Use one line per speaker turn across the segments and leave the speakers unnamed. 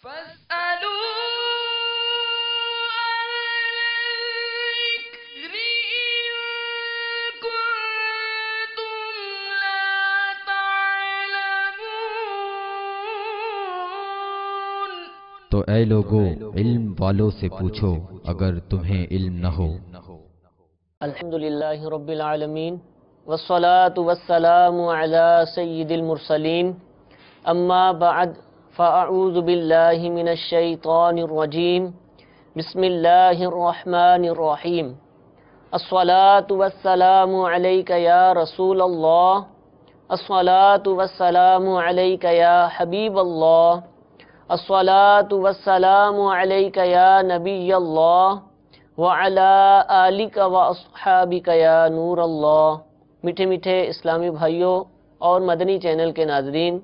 فاسألوا الذكر إن كنتم لا تعلمون۔
تو اے لوگو علم والوں سے پوچھو اگر تمہیں علم نہ ہو۔
الحمدللہ رب العالمین والصلاة والسلام علی سید المرسلین، اما بعد فاعوذ باللہ من الشیطان الرجیم، بسم اللہ الرحمن الرحیم۔ الصلاة والسلام علیک یا رسول اللہ، الصلاة والسلام علیک یا حبیب اللہ، الصلاة والسلام علیک یا نبی اللہ، وعلی آلک واصحابک یا نور اللہ۔ میٹھے میٹھے اسلامی بھائیوں اور مدنی چینل کے ناظرین،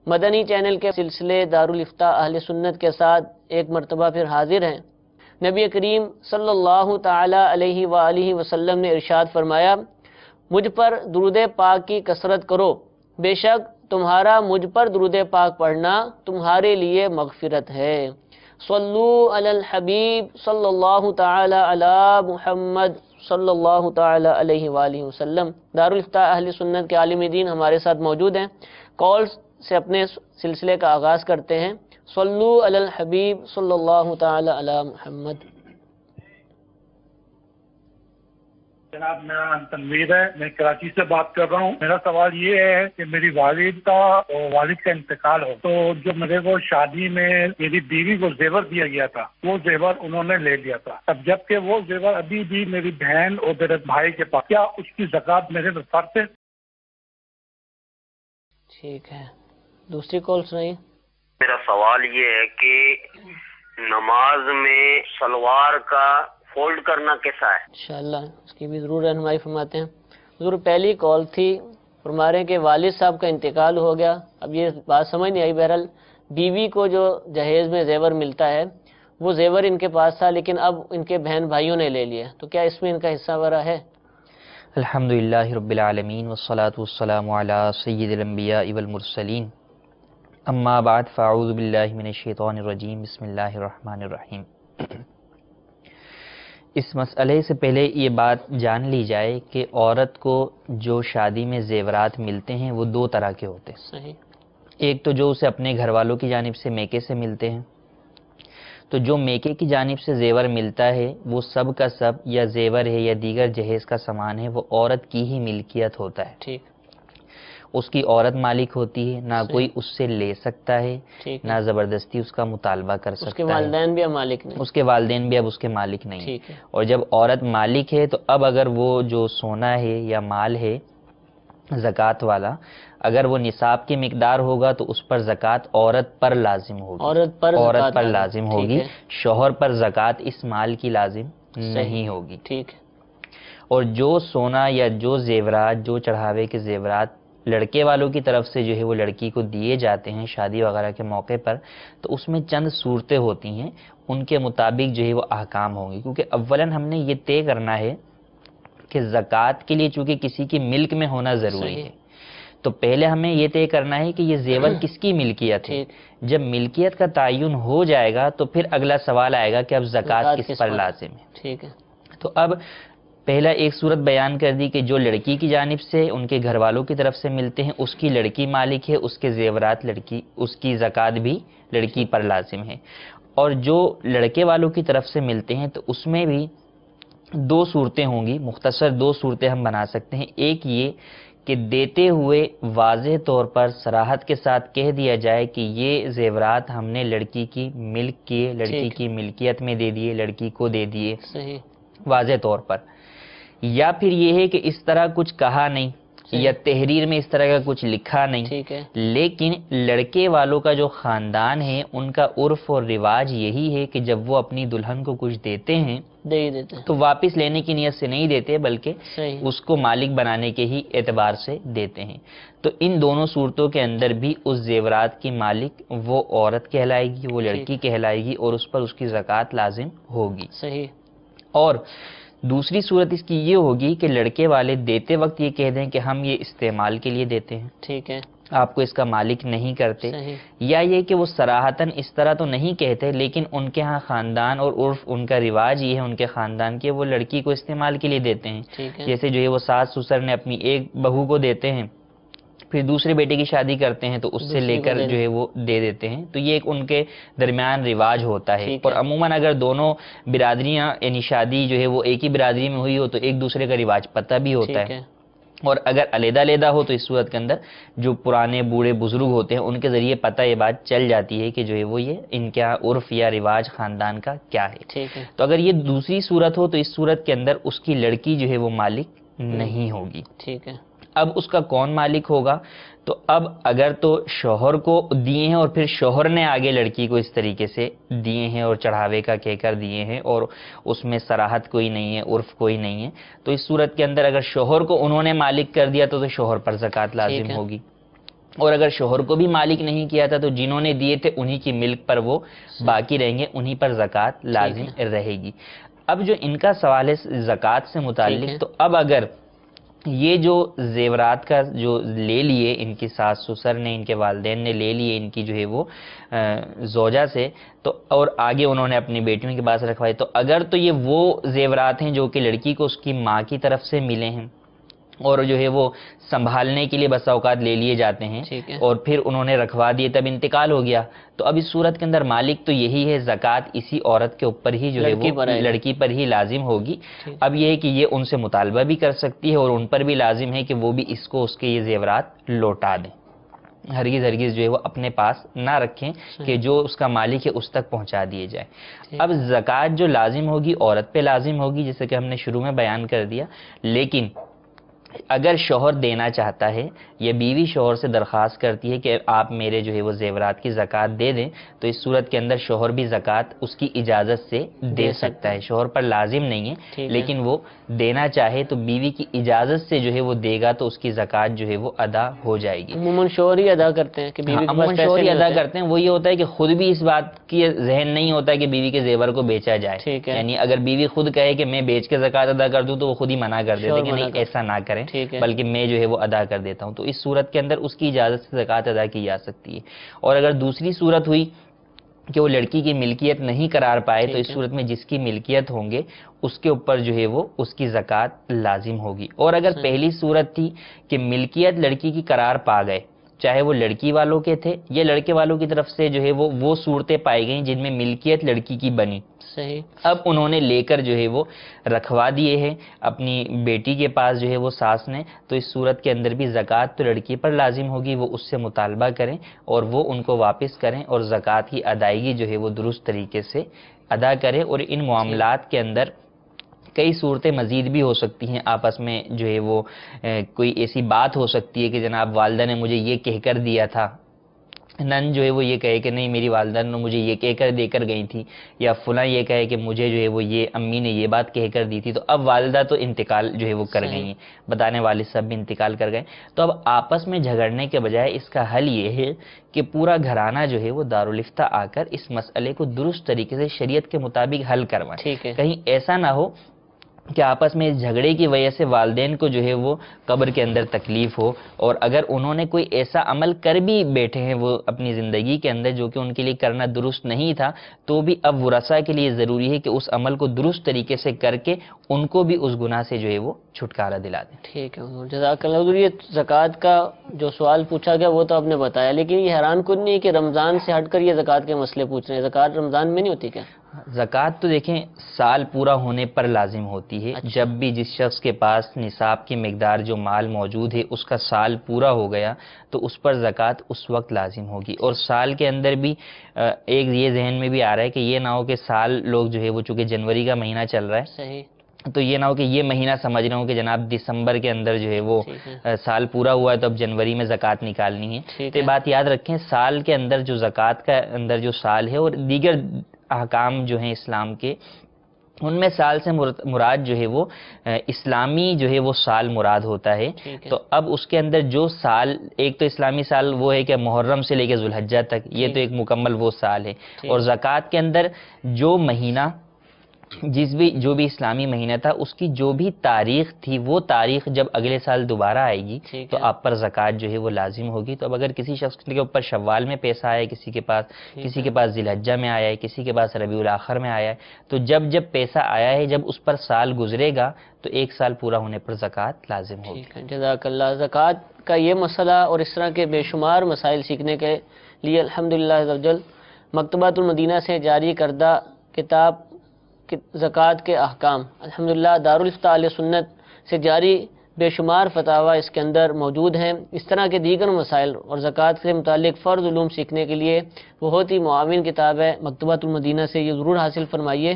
مدنی چینل کے سلسلے دارالافتاء اہل سنت کے ساتھ ایک مرتبہ پھر حاضر ہیں۔ نبی کریم صلی اللہ تعالی علیہ وآلہ وسلم نے ارشاد فرمایا، مجھ پر درود پاک کی کثرت کرو، بے شک تمہارا مجھ پر درود پاک پڑھنا تمہارے لیے مغفرت ہے۔ صلو علی الحبیب صلی اللہ تعالی علی محمد صلی اللہ تعالی علیہ وآلہ وسلم۔ دارالافتاء اہل سنت کے عالم دین ہمارے ساتھ موجود ہیں۔ کالز سے اپنے سلسلے کا آغاز کرتے ہیں۔ صلو علی الحبیب صلی اللہ تعالی علی محمد۔
جناب میرا نام تنویر ہے، میں کراچی سے بات کر رہا ہوں۔ میرا سوال یہ ہے کہ میری والد کا انتقال ہو تو جو میرے کو شادی میں میری بیوی کو زیور دیا گیا تھا وہ زیور انہوں نے لے لیا تھا، اب جبکہ وہ زیور ابھی بھی میری بہن اور میرے بھائی کے پاس، کیا اس کی زکوٰۃ میرے پر فرض ہے؟
ٹھیک ہے، دوسری کال سنائیے۔
میرا سوال یہ ہے کہ نماز میں سلوار کا فولڈ کرنا کیسا ہے؟
انشاءاللہ اس کی بھی ضرور رہنمائی فرماتے ہیں۔ حضور پہلی کال تھی، فرما رہے ہیں کہ والد صاحب کا انتقال ہو گیا، اب یہ بات سمجھ نہیں آئی، بہرحال بیوی کو جو جہیز میں زیور ملتا ہے وہ زیور ان کے پاس تھا لیکن اب ان کے بہن بھائیوں نے لے لیا، تو کیا اس میں ان کا حصہ وغیرہ ہے؟
الحمدللہ رب العالمین والصلاة والسلام علی سید الانبیاء والمرسلین، اما بعد فاعوذ باللہ من الشیطان الرجیم، بسم اللہ الرحمن الرحیم۔ اس مسئلے سے پہلے یہ بات جان لی جائے کہ عورت کو جو شادی میں زیورات ملتے ہیں وہ دو طرح کے ہوتے ہیں۔
صحیح۔
ایک تو جو اسے اپنے گھر والوں کی جانب سے میکے سے ملتے ہیں، تو جو میکے کی جانب سے زیور ملتا ہے وہ سب کا سب یا زیور ہے یا دیگر جہیز کا سامان ہے وہ عورت کی ہی ملکیت ہوتا ہے،
ٹھیک،
اس کی عورت مالک ہوتی ہے، نہ کوئی اس سے لے سکتا ہے،
ٹھیک ہے۔
نہ زبردستی اس کا مطالبہ کر
اس کے
سکتا ہے،
والدین بھی اب مالک نہیں،
اس کے والدین بھی اب اس کے مالک نہیں ہیں۔
ٹھیک ہے،
اور جب عورت مالک ہے تو اب اگر وہ جو سونا ہے یا مال ہے زکوٰۃ والا، اگر وہ نصاب کی مقدار ہوگا تو اس پر زکوٰۃ عورت پر لازم ہوگی،
عورت پر
لازم ہوگی، شوہر پر زکوٰۃ اس مال کی لازم نہیں ہوگی۔
ٹھیک ہے،
اور جو سونا یا جو زیورات، جو چڑھاوے کے زیورات لڑکے والوں کی طرف سے جو ہے وہ لڑکی کو دیے جاتے ہیں شادی وغیرہ کے موقع پر، تو اس میں چند صورتیں ہوتی ہیں، ان کے مطابق جو ہے وہ احکام ہوں گے، کیونکہ اولاً ہم نے یہ طے کرنا ہے کہ زکوٰۃ کے لیے چونکہ کسی کی ملک میں ہونا ضروری ہے، تو پہلے ہمیں یہ طے کرنا ہے کہ یہ زیور کس کی ملکیت ہے۔ جب ملکیت کا تعین ہو جائے گا تو پھر اگلا سوال آئے گا کہ اب زکوٰۃ کس پر لازم ہے۔
ٹھیک ہے،
تو اب پہلا ایک صورت بیان کر دی کہ جو لڑکی کی جانب سے ان کے گھر والوں کی طرف سے ملتے ہیں اس کی لڑکی مالک ہے، اس کے زیورات لڑکی، اس کی زکوٰۃ بھی لڑکی پر لازم ہے۔ اور جو لڑکے والوں کی طرف سے ملتے ہیں تو اس میں بھی دو صورتیں ہوں گی، مختصر دو صورتیں ہم بنا سکتے ہیں۔ ایک یہ کہ دیتے ہوئے واضح طور پر صراحت کے ساتھ کہہ دیا جائے کہ یہ زیورات ہم نے لڑکی کی ملک کیے، لڑکی کی ملکیت میں دے دیے، لڑکی کو دے دیے
صحیح،
واضح طور پر۔ یا پھر یہ ہے کہ اس طرح کچھ کہا نہیں یا تحریر میں اس طرح کا کچھ لکھا نہیں،
ٹھیک ہے،
لیکن لڑکے والوں کا جو خاندان ہے ان کا عرف اور رواج یہی ہے کہ جب وہ اپنی دلہن کو کچھ دیتے ہیں
دے ہی دیتے ہیں،
تو واپس لینے کی نیت سے نہیں دیتے بلکہ
صحیح،
اس کو مالک بنانے کے ہی اعتبار سے دیتے ہیں۔ تو ان دونوں صورتوں کے اندر بھی اس زیورات کی مالک وہ عورت کہلائے گی، وہ لڑکی کہلائے گی اور اس پر اس کی زکوٰۃ لازم ہوگی۔
صحیح،
اور دوسری صورت اس کی یہ ہوگی کہ لڑکے والے دیتے وقت یہ کہہ دیں کہ ہم یہ استعمال کے لیے دیتے ہیں،
ٹھیک ہے،
آپ کو اس کا مالک نہیں کرتے،
صحیح،
یا یہ کہ وہ صراحتاً اس طرح تو نہیں کہتے، لیکن ان کے ہاں خاندان اور عرف ان کا رواج یہ ہے ان کے خاندان کے، وہ لڑکی کو استعمال کے لیے دیتے ہیں.
ٹھیک ہے،
جیسے جو ہے وہ ساس سسر نے اپنی ایک بہو کو دیتے ہیں، پھر دوسرے بیٹے کی شادی کرتے ہیں تو اس سے لے
دوسری کو
کر
دے
جو ہے وہ دے دیتے ہیں. تو یہ ایک ان کے درمیان رواج ہوتا ہے.
ٹھیک
اور
ہے.
عموماً اگر دونوں برادریاں یعنی شادی جو ہے وہ ایک ہی برادری میں ہوئی ہو تو ایک دوسرے کا رواج پتہ بھی ہوتا
ٹھیک
ہے.
ہے،
اور اگر علیحدہ علیحدہ ہو تو اس صورت کے اندر جو پرانے بوڑھے بزرگ ہوتے ہیں ان کے ذریعے پتہ یہ بات چل جاتی ہے کہ جو ہے وہ یہ ان کا عرف یا رواج خاندان کا کیا ہے.
ٹھیک ہے،
تو اگر یہ دوسری صورت ہو تو اس صورت کے اندر اس کی لڑکی جو ہے وہ مالک نہیں ہوگی.
ٹھیک ہے،
اب اس کا کون مالک ہوگا؟ تو اب اگر تو شوہر کو دیے ہیں اور پھر شوہر نے آگے لڑکی کو اس طریقے سے دیے ہیں اور چڑھاوے کا کہہ کر دیے ہیں اور اس میں صراحت کوئی نہیں ہے، عرف کوئی نہیں ہے، تو اس صورت کے اندر اگر شوہر کو انہوں نے مالک کر دیا تو شوہر پر زکوٰۃ لازم
ہے.
ہوگی. اور اگر شوہر کو بھی مالک نہیں کیا تھا تو جنہوں نے دیے تھے انہی کی ملک پر وہ باقی رہیں گے، انہی پر زکوٰۃ لازم رہے گی. اب جو ان کا سوال ہے زکوٰۃ سے
ٹھیک ہے.
متعلق، تو اب اگر یہ جو زیورات کا جو لے لیے ان کی ساس سسر نے، ان کے والدین نے لے لیے ان کی جو ہے وہ زوجہ سے، تو اور آگے انہوں نے اپنی بیٹیوں کے پاس رکھوائے، تو اگر تو یہ وہ زیورات ہیں جو کہ لڑکی کو اس کی ماں کی طرف سے ملے ہیں اور جو ہے وہ سنبھالنے کے لیے بسا اوقات لے لیے جاتے ہیں
ٹھیک ہے.
اور پھر انہوں نے رکھوا دیے، تب انتقال ہو گیا، تو اب اس صورت کے اندر مالک تو یہی ہے، زکوٰۃ اسی عورت کے اوپر ہی جو ہے
لڑکی
وہ
پر آئے گا.
لڑکی پر ہی لازم ہوگی.
ٹھیک.
اب یہ ہے کہ یہ ان سے مطالبہ بھی کر سکتی ہے اور ان پر بھی لازم ہے کہ وہ بھی اس کو اس کے یہ زیورات لوٹا دیں، ہرگز ہرگز جو ہے وہ اپنے پاس نہ رکھیں کہ جو اس کا مالک ہے اس تک پہنچا دیے جائے. اب زکوٰۃ جو لازم ہوگی عورت پہ لازم ہوگی، جیسے کہ ہم نے شروع میں بیان کر دیا، لیکن اگر شوہر دینا چاہتا ہے یا بیوی شوہر سے درخواست کرتی ہے کہ آپ میرے جو ہے وہ زیورات کی زکوٰۃ دے دیں، تو اس صورت کے اندر شوہر بھی زکوٰۃ اس کی اجازت سے دے سکتا ہے. شوہر پر لازم نہیں ہے، لیکن وہ دینا چاہے تو بیوی کی اجازت سے جو ہے وہ دے گا تو اس کی زکوٰۃ جو ہے وہ ادا ہو جائے گی.
عموماً شوہر ہی ادا کرتے ہیں کہ بیوی کے پاس پیسے
شوہر ہی
نہیں
ادا
ہوتے.
کرتے ہیں. وہ یہ ہوتا ہے کہ خود بھی اس بات کی ذہن نہیں ہوتا ہے کہ بیوی کے زیور کو بیچا جائے.
ٹھیک ہے.
یعنی اگر بیوی خود کہے کہ میں بیچ کے زکوٰۃ ادا کر دوں تو وہ خود ہی منع کر دیتے
شوہر
کہ
منع
نہیں
کر-
ایسا نہ کریں،
ٹھیک ہے.
بلکہ میں جو ہے وہ ادا کر دیتا ہوں. تو اس صورت کے اندر اس کی اجازت سے زکوٰۃ ادا کی جا سکتی ہے. اور اگر دوسری صورت ہوئی کہ وہ لڑکی کی ملکیت نہیں قرار پائے تو اس صورت میں جس کی ملکیت ہوں گے اس کے اوپر جو ہے وہ اس کی زکوٰۃ لازم ہوگی. اور اگر پہلی صورت تھی کہ ملکیت لڑکی کی قرار پا گئے، چاہے وہ لڑکی والوں کے تھے یا لڑکے والوں کی طرف سے جو ہے وہ صورتیں پائی گئیں جن میں ملکیت لڑکی کی بنی،
صحیح.
اب انہوں نے لے کر جو ہے وہ رکھوا دیے ہیں اپنی بیٹی کے پاس جو ہے وہ ساس نے، تو اس صورت کے اندر بھی زکوٰۃ تو لڑکی پر لازم ہوگی. وہ اس سے مطالبہ کریں اور وہ ان کو واپس کریں اور زکوٰۃ کی ادائیگی جو ہے وہ درست طریقے سے ادا کریں. اور ان معاملات کے اندر کئی صورتیں مزید بھی ہو سکتی ہیں، آپس میں جو ہے وہ کوئی ایسی بات ہو سکتی ہے کہ جناب والدہ نے مجھے یہ کہہ کر دیا تھا، نن جو ہے وہ یہ کہے کہ نہیں میری والدہ نے مجھے یہ کہہ کر دے کر گئی تھی، یا فلاں یہ کہے کہ مجھے جو ہے وہ یہ امی نے یہ بات کہہ کر دی تھی. تو اب والدہ تو انتقال جو ہے وہ کر گئی ہیں، بتانے والد سب بھی انتقال کر گئے. تو اب آپس میں جھگڑنے کے بجائے اس کا حل یہ ہے کہ پورا گھرانہ جو ہے وہ دارالفتہ آ کر اس مسئلے کو درست طریقے سے شریعت کے مطابق حل کروائیں.
ٹھیک ہے.
کہیں ایسا نہ ہو کہ آپس میں اس جھگڑے کی وجہ سے والدین کو جو ہے وہ قبر کے اندر تکلیف ہو، اور اگر انہوں نے کوئی ایسا عمل کر بھی بیٹھے ہیں وہ اپنی زندگی کے اندر جو کہ ان کے لیے کرنا درست نہیں تھا، تو بھی اب ورثاء کے لیے ضروری ہے کہ اس عمل کو درست طریقے سے کر کے ان کو بھی اس گناہ سے جو ہے وہ چھٹکارا دلا دیں.
ٹھیک ہے. جزاک اللہ. حضور، یہ زکوٰۃ کا جو سوال پوچھا گیا وہ تو آپ نے بتایا، لیکن یہ حیران کن نہیں ہے کہ رمضان سے ہٹ کر یہ زکوٰۃ کے مسئلے پوچھ رہے ہیں. زکوٰۃ رمضان میں نہیں ہوتی کیا؟
زکوٰۃ تو دیکھیں سال پورا ہونے پر لازم ہوتی ہے. جب بھی جس شخص کے پاس نصاب کی مقدار جو مال موجود ہے اس کا سال پورا ہو گیا تو اس پر زکوٰۃ اس وقت لازم ہوگی. اور سال کے اندر بھی ایک یہ ذہن میں بھی آ رہا ہے کہ یہ نہ ہو کہ سال لوگ جو ہے وہ چونکہ جنوری کا مہینہ چل رہا ہے،
صحیح.
تو یہ نہ ہو کہ یہ مہینہ سمجھ رہے ہوں کہ جناب دسمبر کے اندر جو ہے وہ سال پورا ہوا ہے تو اب جنوری میں زکوٰۃ نکالنی ہے. تو یہ بات یاد رکھیں، سال کے اندر جو زکوٰۃ کا اندر جو سال ہے اور دیگر احکام جو ہیں اسلام کے، ان میں سال سے مراد جو ہے وہ اسلامی جو ہے وہ سال مراد ہوتا ہے. تو اب اس کے اندر جو سال، ایک تو اسلامی سال وہ ہے کہ محرم سے لے کے ذوالحجہ تک، یہ تو ایک مکمل وہ سال ہے. اور زکوٰۃ کے اندر جو مہینہ جو بھی اسلامی مہینہ تھا اس کی جو بھی تاریخ تھی وہ تاریخ جب اگلے سال دوبارہ آئے گی تو آپ پر زکوٰۃ جو ہے وہ لازم ہوگی. تو اب اگر کسی شخص کے اوپر شوال میں پیسہ آیا ہے، کسی کے پاس ذی الحجہ میں آیا ہے، کسی کے پاس ربیع الاخر میں آیا ہے، تو جب پیسہ آیا ہے، جب اس پر سال گزرے گا تو ایک سال پورا ہونے پر زکوٰۃ لازم ہوگی.
جزاک اللہ. زکوٰۃ کا یہ مسئلہ اور اس طرح کے بے شمار مسائل سیکھنے کے لیے الحمدللہ عز وجل مکتبۃ المدینہ سے جاری کردہ کتاب زکوٰۃ کے احکام، الحمدللہ دارالفتاء اہل سنت سے جاری بے شمار فتاویٰ اس کے اندر موجود ہیں. اس طرح کے دیگر مسائل اور زکوٰۃ سے متعلق فرض علوم سیکھنے کے لیے بہت ہی معاون کتاب ہے مکتبۃ المدینہ سے، یہ ضرور حاصل فرمائیے،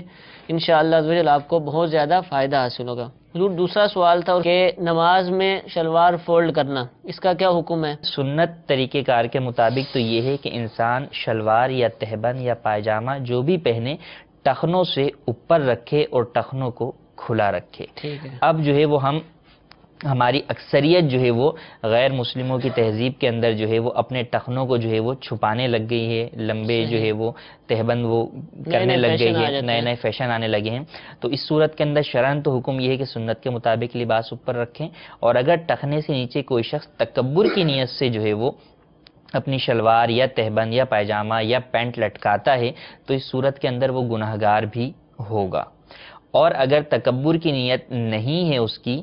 انشاءاللہ عز وجل آپ کو بہت زیادہ فائدہ حاصل ہوگا. حضور دوسرا سوال تھا کہ نماز میں شلوار فولڈ کرنا، اس کا کیا حکم ہے؟
سنت طریقہ کار کے مطابق تو یہ ہے کہ انسان شلوار یا تہبند یا پائجامہ جو بھی پہنے ٹخنوں سے اوپر رکھے اور ٹخنوں کو کھلا رکھے. اب جو ہے وہ ہماری اکثریت جو ہے وہ غیر مسلموں کی تہذیب کے اندر جو ہے وہ اپنے ٹخنوں کو جو ہے وہ چھپانے لگ گئی ہے، لمبے جو ہے وہ تہبند وہ کرنے لگ گئی ہے، نئے فیشن آنے لگے ہیں. تو اس صورت کے اندر شرعاً تو حکم یہ ہے کہ سنت کے مطابق لباس اوپر رکھیں، اور اگر ٹخنے سے نیچے کوئی شخص تکبر کی نیت سے جو ہے وہ اپنی شلوار یا تہبند یا پائجامہ یا پینٹ لٹکاتا ہے تو اس صورت کے اندر وہ گناہگار بھی ہوگا. اور اگر تکبر کی نیت نہیں ہے اس کی،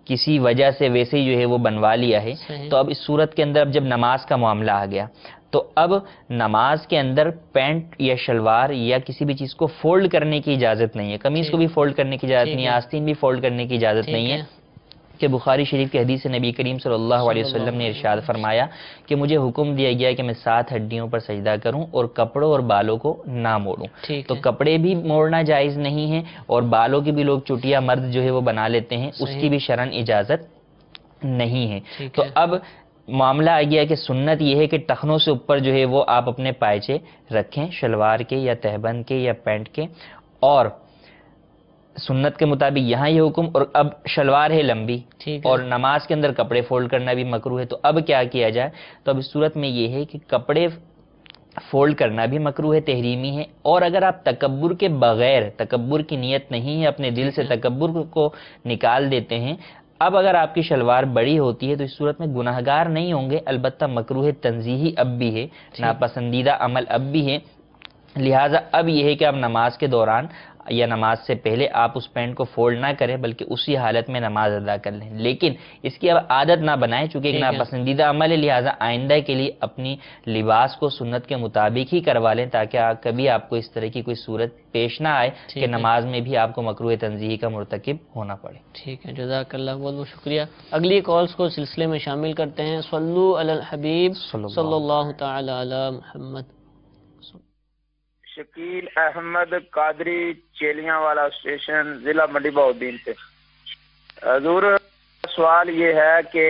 کسی وجہ سے ویسے ہی جو ہے وہ بنوا لیا ہے، تو اب اس صورت کے اندر اب جب نماز کا معاملہ آ گیا تو اب نماز کے اندر پینٹ یا شلوار یا کسی بھی چیز کو فولڈ کرنے کی اجازت نہیں ہے. قمیص کو بھی فولڈ کرنے کی اجازت نہیں ہے، آستین بھی فولڈ کرنے کی اجازت نہیں ہے. کہ بخاری شریف کی حدیث نبی کریم صلی اللہ علیہ وسلم نے ارشاد فرمایا کہ مجھے حکم دیا گیا کہ میں 7 ہڈیوں پر سجدہ کروں اور کپڑوں اور بالوں کو نہ موڑوں. تو کپڑے بھی موڑنا جائز نہیں ہے، اور بالوں کی بھی لوگ چٹیا مرد جو ہے وہ بنا لیتے ہیں، اس کی بھی شرعاً اجازت نہیں ہے. تو اب معاملہ آ گیا کہ سنت یہ ہے کہ ٹخنوں سے اوپر جو ہے وہ آپ اپنے پائچے رکھیں، شلوار کے یا تہبند کے یا پینٹ کے. اور سنت کے مطابق یہاں یہ حکم، اور اب شلوار ہے لمبی اور نماز کے اندر کپڑے فولڈ کرنا بھی مکروہ ہے، تو اب کیا کیا جائے؟ تو اب اس صورت میں یہ ہے کہ کپڑے فولڈ کرنا بھی مکروہ ہے، تحریمی ہے. اور اگر آپ تکبر کے بغیر، تکبر کی نیت نہیں ہے، اپنے دل سے تکبر کو نکال دیتے ہیں، اب اگر آپ کی شلوار بڑی ہوتی ہے تو اس صورت میں گناہگار نہیں ہوں گے، البتہ مکروہ تنزیہی اب بھی ہے، ناپسندیدہ عمل اب بھی ہے. لہٰذا اب یہ ہے کہ آپ نماز کے دوران یا نماز سے پہلے آپ اس پینٹ کو فولڈ نہ کریں، بلکہ اسی حالت میں نماز ادا کر لیں. لیکن اس کی اب عادت نہ بنائیں، چونکہ ایک ناپسندیدہ عمل ہے، لہٰذا آئندہ کے لیے اپنی لباس کو سنت کے مطابق ہی کروا لیں، تاکہ کبھی آپ کو اس طرح کی کوئی صورت پیش نہ آئے کہ نماز میں بھی آپ کو مکروہ تنزیہی کا مرتکب ہونا پڑے.
ٹھیک ہے، جزاک اللہ، بہت بہت شکریہ. اگلی کالز کو سلسلے میں شامل کرتے ہیں. صلو علی الحبیب صلی اللہ تعالی علی محمد.
شکیل احمد قادری چیلیاں والا اسٹیشن، ضلع منڈی بہاؤالدین سے. حضور سوال یہ ہے کہ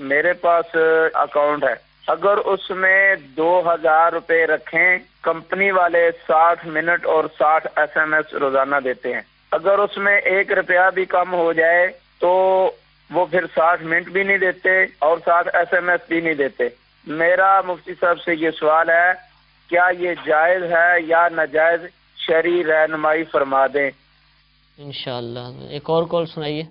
میرے پاس اکاؤنٹ ہے، اگر اس میں 2000 روپے رکھیں، کمپنی والے 60 منٹ اور 60 SMS روزانہ دیتے ہیں، اگر اس میں 1 روپیہ بھی کم ہو جائے تو وہ پھر 60 منٹ بھی نہیں دیتے اور 60 SMS بھی نہیں دیتے. میرا مفتی صاحب سے یہ سوال ہے، کیا یہ جائز ہے یا ناجائز؟ شرعی رہنمائی فرما دیں
انشاءاللہ. ایک اور کال سنائیے.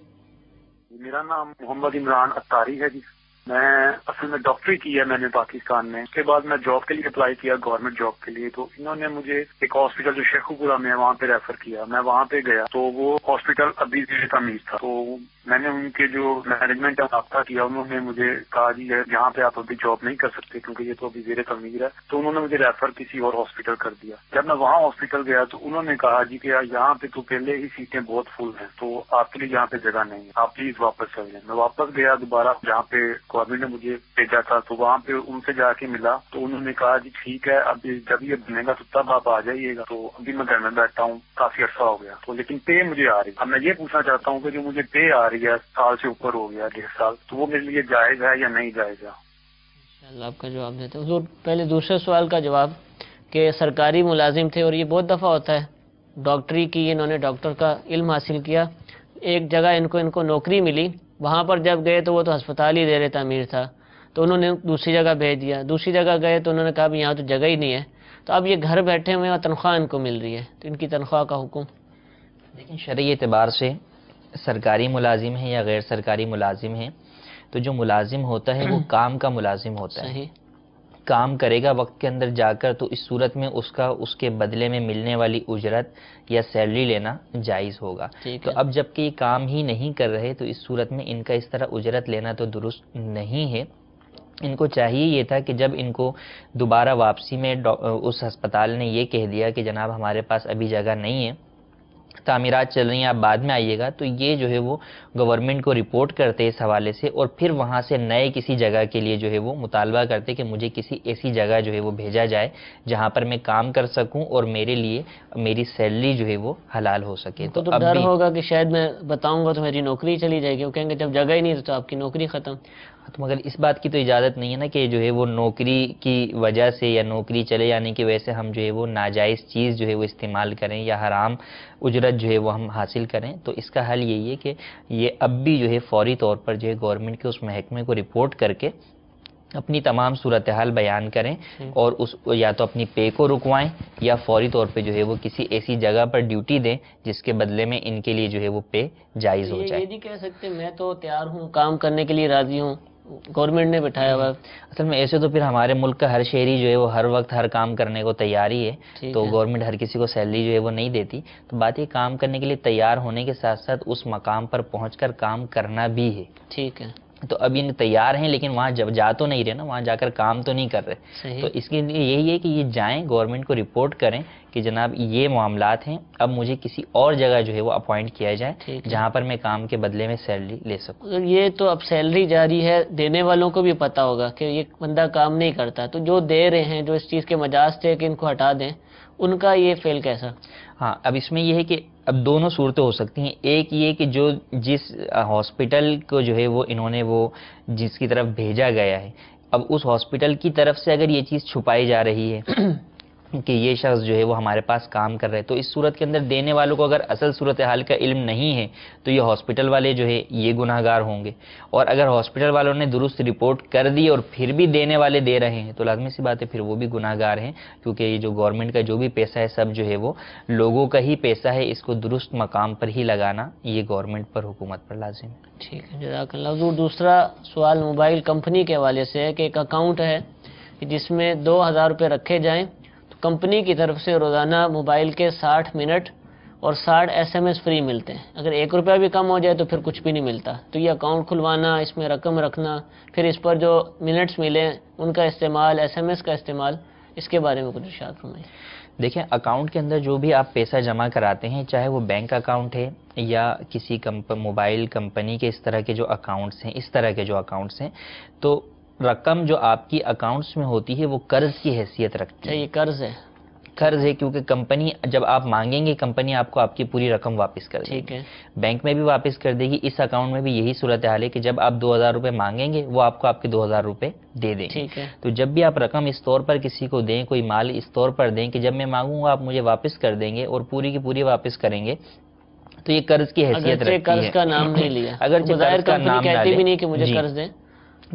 میرا نام محمد عمران اتاری ہے جی. میں اصل میں ڈاکٹری کی ہے میں نے پاکستان میں. اس کے بعد میں جاب کے لیے اپلائی کیا، گورنمنٹ جاب کے لیے. تو انہوں نے مجھے ایک ہاسپٹل جو شیخو پورہ میں ہے وہاں پہ ریفر کیا. میں وہاں پہ گیا تو وہ ہاسپٹل ابھی زیر تعمیر تھا. تو میں نے ان کے جو مینجمنٹ ہے رابطہ کیا، انہوں نے مجھے کہا جی یہاں پہ آپ ابھی جاب نہیں کر سکتے کیونکہ یہ تو ابھی زیر تعمیر ہے. تو انہوں نے مجھے ریفر کسی اور ہاسپٹل کر دیا. جب میں وہاں ہاسپٹل گیا تو انہوں نے کہا جی کہ یہاں پہ تو پہلے ہی سیٹیں بہت فل ہیں، تو آپ کے لیے یہاں پہ جگہ نہیں ہے، آپ پلیز واپس چل جائیں. میں واپس گیا دوبارہ جہاں پہ گورنمنٹ نے مجھے بھیجا تھا، تو وہاں پہ ان سے جا کے ملا تو انہوں نے کہا جی ٹھیک ہے، اب جب یہ بنے گا تو تب آپ آ جائیے گا. تو ابھی میں گھر میں بیٹھا ہوں، کافی عرصہ ہو گیا تو لیکن پے مجھے آ رہی. اب میں یہ پوچھنا چاہتا ہوں کہ جو مجھے پے آ رہی ہے سال سے اوپر ہو گیا 1.5 سال، تو وہ میرے لیے جائز ہے یا نہیں جائز ہے؟
انشاءاللہ آپ کا جواب دیتے ہیں. حضور پہلے دوسرے سوال کا جواب کہ سرکاری ملازم تھے، اور یہ بہت دفعہ ہوتا ہے، ڈاکٹری کی، انہوں نے ڈاکٹر کا علم حاصل کیا، ایک جگہ ان کو نوکری ملی، وہاں پر جب گئے تو وہ تو ہسپتال ہی زیر تعمیر تھا، تو انہوں نے دوسری جگہ بھیج دیا. دوسری جگہ گئے تو انہوں نے کہا یہاں تو جگہ ہی نہیں ہے. تو اب یہ گھر بیٹھے ہوئے اور تنخواہ ان کو مل رہی ہے، تو ان کی تنخواہ کا حکم؟
لیکن شرعی اعتبار سے سرکاری ملازم ہے یا غیر سرکاری ملازم ہے، تو جو ملازم ہوتا ہے وہ کام کا ملازم ہوتا ہے،
صحیح،
کام کرے گا وقت کے اندر جا کر، تو اس صورت میں اس کے بدلے میں ملنے والی اجرت یا سیلری لینا جائز ہوگا۔
ٹھیک
تو
ہے،
اب جب کہ یہ کام ہی نہیں کر رہے تو اس صورت میں ان کا اس طرح اجرت لینا تو درست نہیں ہے۔ ان کو چاہیے یہ تھا کہ جب ان کو دوبارہ واپسی میں اس ہسپتال نے یہ کہہ دیا کہ جناب ہمارے پاس ابھی جگہ نہیں ہے، تعمیرات چل رہی ہیں، آپ بعد میں آئیے گا، تو یہ جو ہے وہ گورنمنٹ کو رپورٹ کرتے اس حوالے سے، اور پھر وہاں سے نئے کسی جگہ کے لیے جو ہے وہ مطالبہ کرتے کہ مجھے کسی ایسی جگہ جو ہے وہ بھیجا جائے جہاں پر میں کام کر سکوں اور میرے لیے میری سیلری جو ہے وہ حلال ہو سکے۔
تو
اب
ڈر
بھی
ہوگا کہ شاید میں بتاؤں گا تو میری نوکری چلی جائے گی، وہ کہیں گے جب جگہ ہی نہیں تو آپ کی نوکری ختم۔
تو مگر اس بات کی تو اجازت نہیں ہے نا کہ جو ہے وہ نوکری کی وجہ سے یا نوکری چلے جانے کی وجہ سے ہم جو ہے وہ ناجائز چیز جو ہے وہ استعمال کریں یا حرام اجرت جو ہے وہ ہم حاصل کریں۔ تو اس کا حل یہی ہے کہ یہ اب بھی جو ہے فوری طور پر جو ہے گورنمنٹ کے اس محکمے کو رپورٹ کر کے اپنی تمام صورتحال بیان کریں، اور یا تو اپنی پے کو رکوائیں یا فوری طور پہ جو ہے وہ کسی ایسی جگہ پر ڈیوٹی دیں جس کے بدلے میں ان کے لیے جو ہے وہ پے جائز ہو جائے۔
یہ نہیں کہہ سکتے میں تو تیار ہوں، کام کرنے کے لیے راضی ہوں، گورنمنٹ نے بٹھایا ہوا ہے۔
اصل میں ایسے تو پھر ہمارے ملک کا ہر شہری جو ہے وہ ہر وقت ہر کام کرنے کو تیار ہی ہے، تو گورنمنٹ ہر کسی کو سیلری جو ہے وہ نہیں دیتی، تو بات یہ کام کرنے کے لیے تیار ہونے کے ساتھ ساتھ اس مقام پر پہنچ کر کام کرنا بھی ہے۔
ٹھیک ہے،
تو اب ان تیار ہیں لیکن وہاں جب جا تو نہیں رہے نا، وہاں جا کر کام تو نہیں کر رہے،
صحیح،
تو اس کے لیے یہی ہے کہ یہ جائیں گورنمنٹ کو رپورٹ کریں کہ جناب یہ معاملات ہیں، اب مجھے کسی اور جگہ جو ہے وہ اپوائنٹ کیا جائے
ٹھیک ہے۔
جہاں پر میں کام کے بدلے میں سیلری لے سکوں۔
اگر یہ تو اب سیلری جاری ہے، دینے والوں کو بھی پتا ہوگا کہ یہ بندہ کام نہیں کرتا، تو جو دے رہے ہیں جو اس چیز کے مجاز تھے کہ ان کو ہٹا دیں، ان کا یہ فیل کیسا؟
ہاں، اب اس میں یہ ہے کہ اب دونوں صورتیں ہو سکتی ہیں۔ ایک یہ کہ جس ہاسپٹل کو جو ہے وہ انہوں نے وہ جس کی طرف بھیجا گیا ہے، اب اس ہاسپٹل کی طرف سے اگر یہ چیز چھپائی جا رہی ہے کہ یہ شخص جو ہے وہ ہمارے پاس کام کر رہے ہیں، تو اس صورت کے اندر دینے والوں کو اگر اصل صورتحال کا علم نہیں ہے تو یہ ہاسپٹل والے جو ہے یہ گناہ گار ہوں گے، اور اگر ہاسپٹل والوں نے درست رپورٹ کر دی اور پھر بھی دینے والے دے رہے ہیں تو لازمی سی بات ہے پھر وہ بھی گناہ گار ہیں، کیونکہ یہ جو گورنمنٹ کا جو بھی پیسہ ہے سب جو ہے وہ لوگوں کا ہی پیسہ ہے، اس کو درست مقام پر ہی لگانا یہ گورنمنٹ پر، حکومت پر لازم ہے۔
ٹھیک ہے، جزاک اللہ حضور۔ دوسرا سوال موبائل کمپنی کے حوالے سے ہے کہ ایک اکاؤنٹ ہے کہ جس میں 2000 روپے رکھے جائیں، تو کمپنی کی طرف سے روزانہ موبائل کے 60 منٹ اور 60 SMS فری ملتے ہیں، اگر 1 روپیہ بھی کم ہو جائے تو پھر کچھ بھی نہیں ملتا۔ تو یہ اکاؤنٹ کھلوانا، اس میں رقم رکھنا، پھر اس پر جو منٹس ملیں ان کا استعمال، SMS کا استعمال، اس کے بارے میں کچھ ارشاد فرمائیں۔
دیکھیں، اکاؤنٹ کے اندر جو بھی آپ پیسہ جمع کراتے ہیں، چاہے وہ بینک اکاؤنٹ ہے یا کسی موبائل کمپنی کے اس طرح کے جو اکاؤنٹس ہیں، اس طرح کے جو اکاؤنٹس ہیں، تو رقم جو آپ کی اکاؤنٹس میں ہوتی ہے وہ قرض کی حیثیت رکھتی ہے۔
یہ قرض ہے؟
قرض ہے، کیونکہ کمپنی جب آپ مانگیں گے کمپنی آپ کو آپ کی پوری رقم واپس کر دے گی۔
ٹھیک ہے،
بینک میں بھی واپس کر دے گی، اس اکاؤنٹ میں بھی یہی صورتحال ہے کہ جب آپ 2000 روپے مانگیں گے وہ آپ کو آپ کے 2000 روپے دے دیں گے۔
ٹھیک ہے،
تو جب بھی آپ رقم اس طور پر کسی کو دیں، کوئی مال اس طور پر دیں کہ جب میں مانگوں گا آپ مجھے واپس کر دیں گے اور پوری کی پوری واپس کریں گے، تو یہ قرض کی حیثیت
اگرچہ
رکھتی
قرض
ہے۔
کا نام نہیں لیا،
اگرچہ
بظاہر
قرض کا
کمپنی
نام نہ
کہتی بھی
لیں۔
نہیں کہ مجھے
جی۔
قرض دیں۔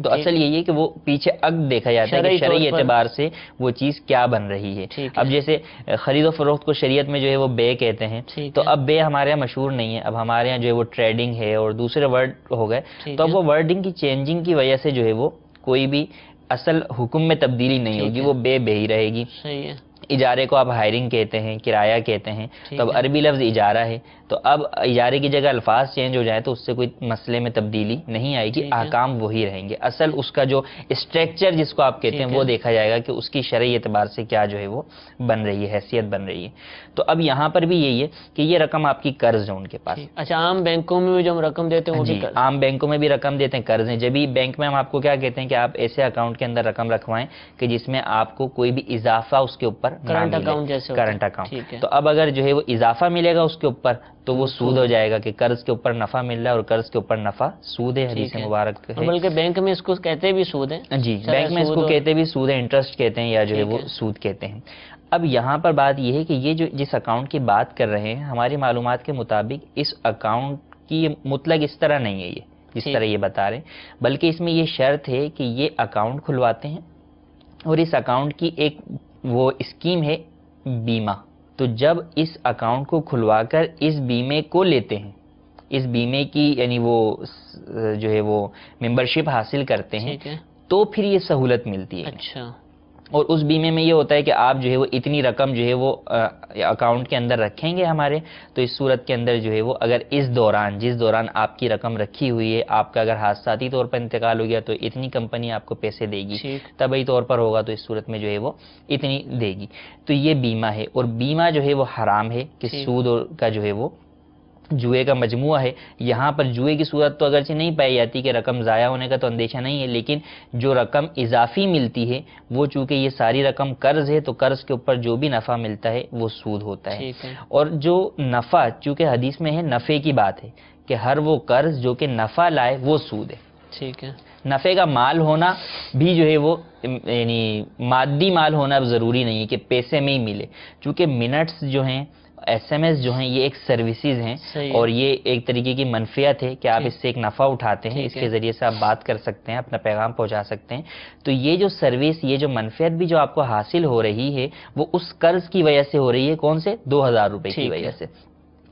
تو اصل یہی ہے کہ وہ پیچھے عقد دیکھا جاتا ہے کہ
شرعی
شرعی
طور پر۔
اعتبار سے وہ چیز کیا بن رہی ہے۔
ٹھیک ہے،
اب جیسے خرید و فروخت کو شریعت میں جو ہے وہ بے کہتے ہیں،
ٹھیک
تو
ہے،
اب بے ہمارے یہاں مشہور نہیں ہے، اب ہمارے یہاں جو ہے وہ ٹریڈنگ ہے اور دوسرے ورڈ ہو گئے،
ٹھیک
تو اب
ہے،
وہ ورڈنگ کی چینجنگ کی وجہ سے جو ہے وہ کوئی بھی اصل حکم میں تبدیلی نہیں
ٹھیک
ہوگی،
ہے،
وہ بے ہی رہے گی۔
صحیح ہے،
اجارے کو آپ ہائرنگ کہتے ہیں، کرایہ کہتے ہیں،
ٹھیک
تو اب
ہے،
عربی لفظ اجارہ ہے، تو اب اجارے کی جگہ الفاظ چینج ہو جائے تو اس سے کوئی مسئلے میں تبدیلی نہیں آئے گی،
ٹھیک ہے،
احکام وہی رہیں گے۔ اصل اس کا جو اسٹرکچر جس کو آپ کہتے ہیں
ٹھیک
وہ
ہے،
دیکھا جائے گا کہ اس کی شرعی اعتبار سے کیا جو ہے وہ بن رہی ہے، حیثیت بن رہی ہے۔ تو اب یہاں پر بھی یہی ہے کہ یہ رقم آپ کی قرض ہے ان کے پاس۔
ٹھیک۔ اچھا، عام بینکوں میں بھی جو ہم رقم دیتے ہیں وہ بھی
جی،
قرض؟
عام بینکوں میں بھی رقم دیتے ہیں، قرض ہیں۔ جبھی بینک میں ہم آپ کو کیا کہتے ہیں کہ آپ ایسے اکاؤنٹ کے اندر رقم رکھوائیں کہ جس میں آپ کو کوئی بھی اضافہ اس کے اوپر نہ
کرنٹ
ملے۔
اکاؤنٹ جیسے ہوتا ہے۔
Current account.
ٹھیک ہے،
تو اب اگر جو ہے وہ اضافہ ملے گا اس کے اوپر تو وہ سود ہو جائے گا کہ قرض کے اوپر نفع مل رہا ہے اور قرض کے اوپر نفع سود ہے، حدیث
ٹھیک ہے۔
مبارک
اور
ہے۔
بلکہ بینک میں اس کو کہتے بھی سود ہے۔
جی،
شرح
بینک میں اس
سود
کو
اور-
کہتے بھی سود ہے، انٹرسٹ کہتے ہیں یا جو ہے
ٹھیک
وہ
ہے۔
سود کہتے ہیں۔ اب یہاں پر بات یہ ہے کہ یہ جو جس اکاؤنٹ کی بات کر رہے ہیں ہماری معلومات کے مطابق اس اکاؤنٹ کی مطلق اس طرح نہیں ہے، یہ جس
ٹھیک۔
طرح یہ بتا رہے ہیں، بلکہ اس میں یہ شرط ہے کہ یہ اکاؤنٹ کھلواتے ہیں اور اس اکاؤنٹ کی ایک وہ اسکیم ہے بیمہ۔ تو جب اس اکاؤنٹ کو کھلوا کر اس بیمے کو لیتے ہیں، اس بیمے کی یعنی وہ جو ہے وہ ممبرشپ حاصل کرتے ہیں،
ٹھیک ہے،
تو پھر یہ سہولت ملتی ہے.
اچھا،
اور اس بیمے میں یہ ہوتا ہے کہ آپ جو ہے وہ اتنی رقم جو ہے وہ اکاؤنٹ کے اندر رکھیں گے ہمارے، تو اس صورت کے اندر جو ہے وہ اگر اس دوران جس دوران آپ کی رقم رکھی ہوئی ہے، آپ کا اگر حادثاتی طور پر انتقال ہو گیا تو اتنی کمپنی آپ کو پیسے دے گی،
ٹھیک،
طبعی طور پر ہوگا تو اس صورت میں جو ہے وہ اتنی دے گی. تو یہ بیمہ ہے، اور بیمہ جو ہے وہ حرام ہے کہ
ٹھیک.
سود کا جو ہے وہ جوئے کا مجموعہ ہے. یہاں پر جوئے کی صورت تو اگرچہ نہیں پائی جاتی کہ رقم ضائع ہونے کا تو اندیشہ نہیں ہے، لیکن جو رقم اضافی ملتی ہے وہ چونکہ یہ ساری رقم قرض ہے تو قرض کے اوپر جو بھی نفع ملتا ہے وہ سود ہوتا ہے.
ٹھیک ہے،
اور جو نفع، چونکہ حدیث میں ہے نفع کی بات ہے کہ ہر وہ قرض جو کہ نفع لائے وہ سود ہے.
ٹھیک ہے،
نفع کا مال ہونا بھی جو ہے وہ یعنی مادی مال ہونا ضروری نہیں ہے کہ پیسے میں ہی ملے، چونکہ منٹس جو ہیں، ایس ایم ایس جو ہیں، یہ ایک سروسز ہیں
صحیح ہے.
اور یہ ایک طریقے کی منفعت ہے کہ آپ
ٹھیک.
اس سے ایک نفع اٹھاتے ہیں،
ٹھیک
اس
ہے.
کے ذریعے سے آپ بات کر سکتے ہیں، اپنا پیغام پہنچا سکتے ہیں. تو یہ جو سروس، یہ جو منفعت بھی جو آپ کو حاصل ہو رہی ہے وہ اس قرض کی وجہ سے ہو رہی ہے. کون سے؟ 2000 روپے کی
ٹھیک ہے.
وجہ سے.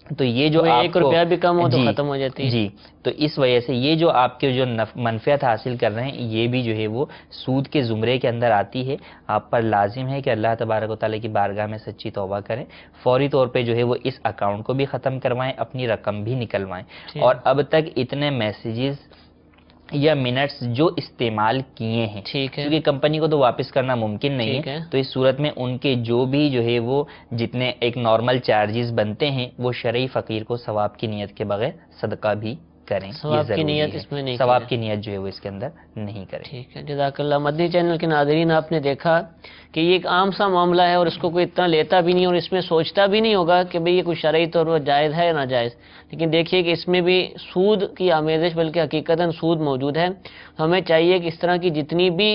تو یہ جو
وہ
آپ
1
کو
روپیہ بھی کم ہو تو
جی
ختم ہو جاتی ہے.
جی، تو اس وجہ سے یہ جو آپ کے جو منفعت حاصل کر رہے ہیں یہ بھی جو ہے وہ سود کے زمرے کے اندر آتی ہے. آپ پر لازم ہے کہ اللہ تبارک و تعالیٰ کی بارگاہ میں سچی توبہ کریں، فوری طور پہ جو ہے وہ اس اکاؤنٹ کو بھی ختم کروائیں، اپنی رقم بھی نکلوائیں.
ٹھیک.
اور اب تک اتنے میسیجز یا منٹس جو استعمال کیے ہیں،
ٹھیک ہے،
کیونکہ کمپنی کو تو واپس کرنا ممکن نہیں
ٹھیک ہے.
ہے، تو اس صورت میں ان کے جو بھی جو ہے وہ جتنے ایک نارمل چارجز بنتے ہیں وہ شرعی فقیر کو ثواب کی نیت کے بغیر صدقہ بھی کریں. یہ
ثواب کی
ضروری
نیت
ہے.
اس میں نہیں
ثواب
کریں.
کی نیت جو ہے وہ اس کے اندر نہیں کریں.
ٹھیک ہے، جزاک اللہ. مدنی چینل کے ناظرین، آپ نے دیکھا کہ یہ ایک عام سا معاملہ ہے اور اس کو کوئی اتنا لیتا بھی نہیں اور اس میں سوچتا بھی نہیں ہوگا کہ بھئی یہ کوئی شرعی طور پر جائز ہے یا ناجائز. لیکن دیکھیے کہ اس میں بھی سود کی آمیزش بلکہ حقیقتاً سود موجود ہے. ہمیں چاہیے کہ اس طرح کی جتنی بھی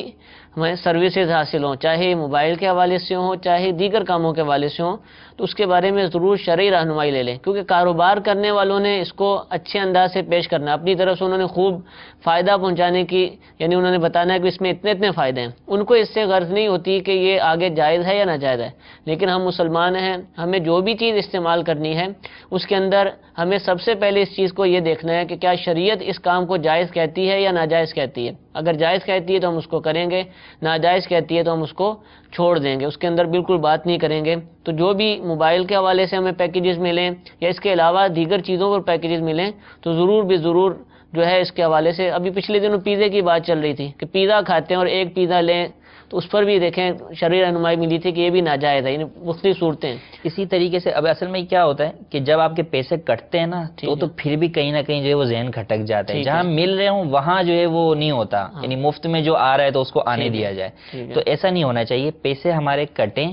ہمیں سروسز حاصل ہوں، چاہے موبائل کے حوالے سے ہوں چاہے دیگر کاموں کے حوالے سے ہوں، تو اس کے بارے میں ضرور شرعی رہنمائی لے لیں، کیونکہ کاروبار کرنے والوں نے اس کو اچھے انداز سے پیش کرنا ہے. اپنی طرف سے انہوں نے خوب فائدہ پہنچانے کی، یعنی انہوں نے بتانا ہے کہ اس میں اتنے فائدے ہیں. ان کو اس سے غرض نہیں ہوتی کہ یہ آگے جائز ہے یا ناجائز ہے. لیکن ہم مسلمان ہیں، ہمیں جو بھی چیز استعمال کرنی ہے اس کے اندر ہمیں سب سے پہلے اس چیز کو یہ دیکھنا ہے کہ کیا شریعت اس کام کو جائز کہتی ہے یا ناجائز کہتی ہے. اگر جائز کہتی ہے تو ہم اس کو کریں گے، ناجائز کہتی ہے تو ہم اس کو چھوڑ دیں گے، اس کے اندر بالکل بات نہیں کریں گے. تو جو بھی موبائل کے حوالے سے ہمیں پیکیجز ملیں یا اس کے علاوہ دیگر چیزوں پر پیکیجز ملیں تو ضرور جو ہے اس کے حوالے سے. ابھی پچھلے دنوں پیزے کی بات چل رہی تھی کہ پیزا کھاتے ہیں اور ایک پیزا لیں تو اس پر بھی دیکھیں شرعی رہنمائی ملی تھی کہ یہ بھی ناجائز ہے. یعنی مختلف صورتیں.
اسی طریقے سے اب اصل میں کیا ہوتا ہے کہ جب آپ کے پیسے کٹتے ہیں نا تو پھر بھی کہیں نہ کہیں جو ہے وہ ذہن کھٹک جاتا ہے. جہاں مل رہے ہوں وہاں جو ہے وہ نہیں ہوتا، یعنی مفت میں جو آ رہا ہے تو اس کو آنے دیا جائے. تو ایسا نہیں ہونا چاہیے. پیسے ہمارے کٹیں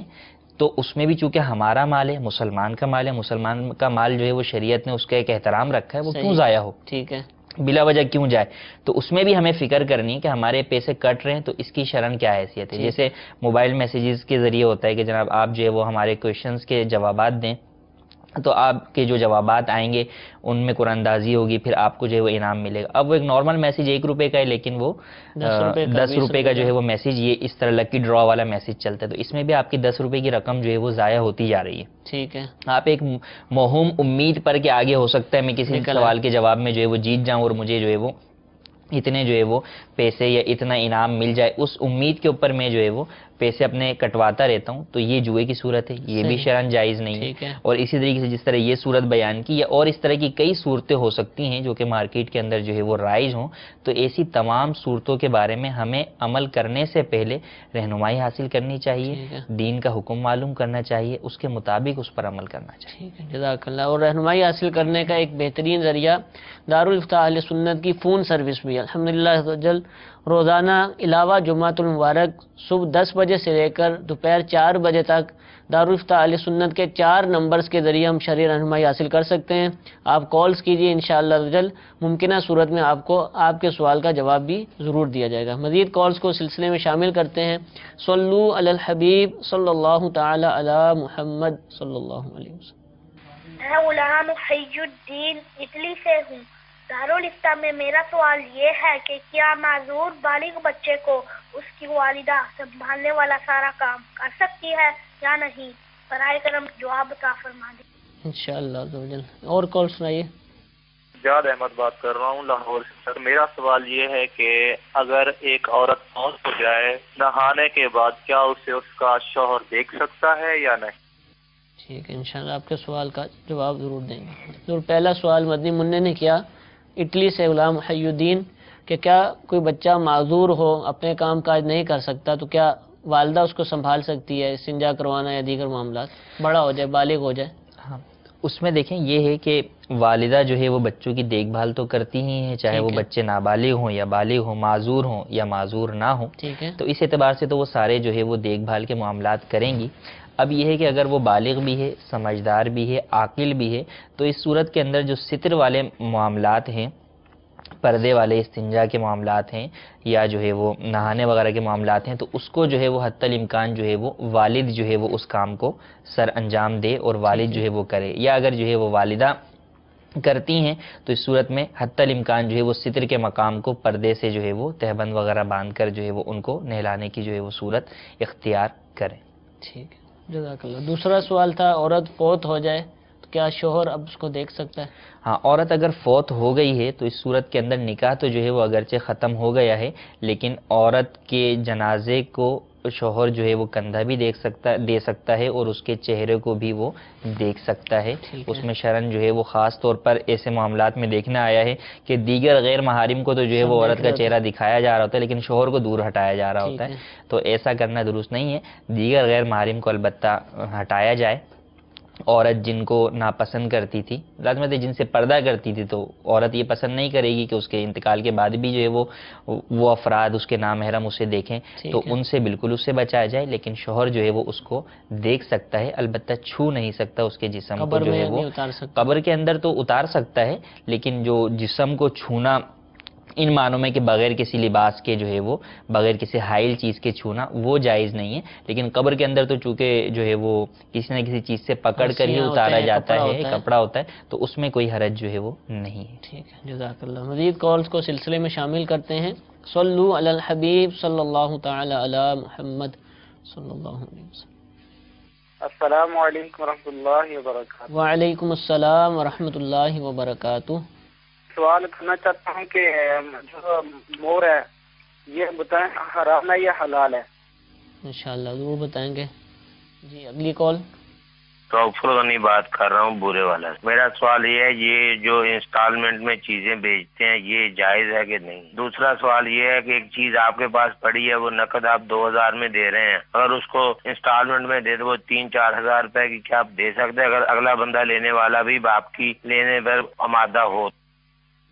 تو اس میں بھی چونکہ ہمارا مال ہے، مسلمان کا مال ہے، مسلمان کا مال جو ہے وہ شریعت نے اس کا ایک احترام رکھا ہے، وہ کیوں ضائع ہو،
ٹھیک ہے،
بلا وجہ کیوں جائے. تو اس میں بھی ہمیں فکر کرنی ہے کہ ہمارے پیسے کٹ رہے ہیں تو اس کی شرعاً کیا حیثیت ہے. جیسے موبائل میسیجز کے ذریعے ہوتا ہے کہ جناب آپ جو ہے وہ ہمارے کویشچنز کے جوابات دیں تو آپ کے جو جوابات آئیں گے ان میں قرآن اندازی ہوگی، پھر آپ کو جو ہے وہ انعام ملے گا. اب وہ ایک نارمل میسیج 1 روپے کا ہے لیکن وہ 10 روپے کا جو ہے وہ میسیج، یہ اس طرح لکی ڈرا والا میسیج چلتا ہے، تو اس میں بھی آپ کی 10 روپے کی رقم جو ہے وہ ضائع ہوتی جا رہی ہے.
ٹھیک ہے.
آپ ایک موہوم امید پر کہ آگے ہو سکتا ہے میں کسی سوال کے جواب میں جو ہے وہ جیت جاؤں اور مجھے جو ہے وہ اتنے جو ہے وہ پیسے یا اتنا انعام مل جائے، اس امید کے اوپر میں جو ہے وہ پیسے اپنے کٹواتا رہتا ہوں، تو یہ جوئے کی صورت ہے، یہ بھی شرعاً جائز نہیں ہے. اور اسی طریقے سے جس طرح یہ صورت بیان کی یا اور اس طرح کی کئی صورتیں ہو سکتی ہیں جو کہ مارکیٹ کے اندر جو ہے وہ رائج ہوں، تو ایسی تمام صورتوں کے بارے میں ہمیں عمل کرنے سے پہلے رہنمائی حاصل کرنی چاہیے، دین کا حکم معلوم کرنا چاہیے، اس کے مطابق اس پر عمل کرنا چاہیے.
جزاک اللہ. اور رہنمائی حاصل کرنے کا ایک بہترین ذریعہ دارالفتاح اہل سنت کی فون سروس بھی الحمدللہ جل روزانہ علاوہ جمعۃ المبارک صبح 10 بجے سے لے کر دوپہر 4 بجے تک دارالفتاح اہل سنت کے 4 نمبرز کے ذریعے ہم شرعی رہنمائی حاصل کر سکتے ہیں. آپ کالز کیجئے، انشاءاللہ جل ممکنہ صورت میں آپ کو آپ کے سوال کا جواب بھی ضرور دیا جائے گا. مزید کالز کو سلسلے میں شامل کرتے ہیں. صلو علی الحبیب صلی اللہ تعالی علی محمد صلی اللہ علیہ وسلم.
میں غلام محی الدین اٹلی سے ہوں. دارالفتاح میں میرا سوال یہ ہے کہ کیا معذور بالغ بچے کو اس کی والدہ سنبھالنے والا سارا کام کر سکتی ہے یا نہیں؟ برائے کرم جواب عطا فرما دیں۔
انشاءاللہ عز و جل۔ اور کال سنائیے۔
جاد احمد بات کر رہا ہوں لاہور سے۔ سر میرا سوال یہ ہے کہ اگر ایک عورت فوت ہو جائے نہانے کے بعد کیا اسے اس کا شوہر دیکھ سکتا ہے یا نہیں؟
ٹھیک ہے، انشاءاللہ آپ کے سوال کا جواب ضرور دیں گے۔ ضرور پہلا سوال مدنی منع نے کیا اٹلی سے غلام محی الدین کہ کیا کوئی بچہ معذور ہو اپنے کام کاج نہیں کر سکتا تو کیا والدہ اس کو سنبھال سکتی ہے، استنجا کروانا یا دیگر معاملات، بڑا ہو جائے بالغ ہو جائے؟
ہاں، اس میں دیکھیں یہ ہے کہ والدہ جو ہے وہ بچوں کی دیکھ بھال تو کرتی ہی ہیں، چاہے وہ بچے نابالغ ہوں یا بالغ ہوں، معذور ہوں یا معذور نہ ہوں،
ٹھیک ہے،
تو اس اعتبار سے تو وہ سارے جو ہے وہ دیکھ بھال کے معاملات کریں گی۔ اب یہ ہے کہ اگر وہ بالغ بھی ہے، سمجھدار بھی ہے، عاقل بھی ہے، تو اس صورت کے اندر جو ستر والے معاملات ہیں، پردے والے استنجا کے معاملات ہیں یا جو ہے وہ نہانے وغیرہ کے معاملات ہیں، تو اس کو جو ہے وہ حتی الامکان جو ہے وہ والد جو ہے وہ اس کام کو سر انجام دے اور والد جو ہے وہ کرے، یا اگر جو ہے وہ والدہ کرتی ہیں تو اس صورت میں حتی الامکان جو ہے وہ ستر کے مقام کو پردے سے جو ہے وہ تہبند وغیرہ باندھ کر جو ہے وہ ان کو نہلانے کی جو ہے وہ صورت اختیار کریں۔
ٹھیک ہے، جزاک اللہ۔ دوسرا سوال تھا عورت فوت ہو جائے تو کیا شوہر اب اس کو دیکھ سکتا ہے؟
ہاں، عورت اگر فوت ہو گئی ہے تو اس صورت کے اندر نکاح تو جو ہے وہ اگرچہ ختم ہو گیا ہے، لیکن عورت کے جنازے کو شوہر جو ہے وہ کندھا بھی دے سکتا ہے اور اس کے چہرے کو بھی وہ دیکھ سکتا ہے۔ اس میں شرن جو ہے وہ خاص طور پر ایسے معاملات میں دیکھنا آیا ہے کہ دیگر غیر محارم کو تو جو ہے وہ عورت کا چہرہ دکھایا جا رہا ہوتا ہے لیکن شوہر کو دور ہٹایا جا رہا ہوتا ہے، تو ایسا کرنا درست نہیں ہے۔ دیگر غیر محارم کو البتہ ہٹایا جائے۔ عورت جن کو ناپسند کرتی تھی، لازمت ہے جن سے پردہ کرتی تھی، تو عورت یہ پسند نہیں کرے گی کہ اس کے انتقال کے بعد بھی جو ہے وہ افراد اس کے نامحرم اسے دیکھیں، تو ان سے بالکل اس سے بچایا جائے، لیکن شوہر جو ہے وہ اس کو دیکھ سکتا ہے، البتہ چھو نہیں سکتا اس کے جسم کو، جو ہے وہ قبر کے اندر تو اتار سکتا ہے، لیکن جو جسم کو چھونا ان معنوں میں کہ بغیر کسی لباس کے جو ہے وہ بغیر کسی حائل چیز کے چھونا وہ جائز نہیں ہے، لیکن قبر کے اندر تو چونکہ جو ہے وہ کسی نہ کسی چیز سے پکڑ کر ہی اتارا جاتا ہے، کپڑا ہوتا ہے، تو اس میں کوئی حرج جو ہے وہ نہیں ہے۔
ٹھیک ہے، جزاک اللہ۔ مزید کالز کو سلسلے میں شامل کرتے ہیں۔ صلو علی الحبیب صلی اللہ تعالی علی محمد صلی اللہ علیہ وسلم۔
السلام علیکم ورحمۃ اللہ وبرکاتہ۔
وعلیکم السلام ورحمۃ اللہ وبرکاتہ۔
سوال کرنا چاہتا ہوں کہ جو مور ہے یہ بتائیں حرام ہے یا حلال ہے؟
انشاءاللہ ضرور بتائیں گے۔ جی اگلی کال۔
توفر غنی بات کر رہا ہوں بورے والا۔ میرا سوال یہ ہے یہ جو انسٹالمنٹ میں چیزیں بیچتے ہیں یہ جائز ہے کہ نہیں؟ دوسرا سوال یہ ہے کہ ایک چیز آپ کے پاس پڑی ہے وہ نقد آپ 2000 میں دے رہے ہیں، اگر اس کو انسٹالمنٹ میں دے دو وہ 3-4 ہزار روپے کی، کیا آپ دے سکتے ہیں اگر اگلا بندہ لینے والا بھی آپ کی لینے پر آمادہ ہو؟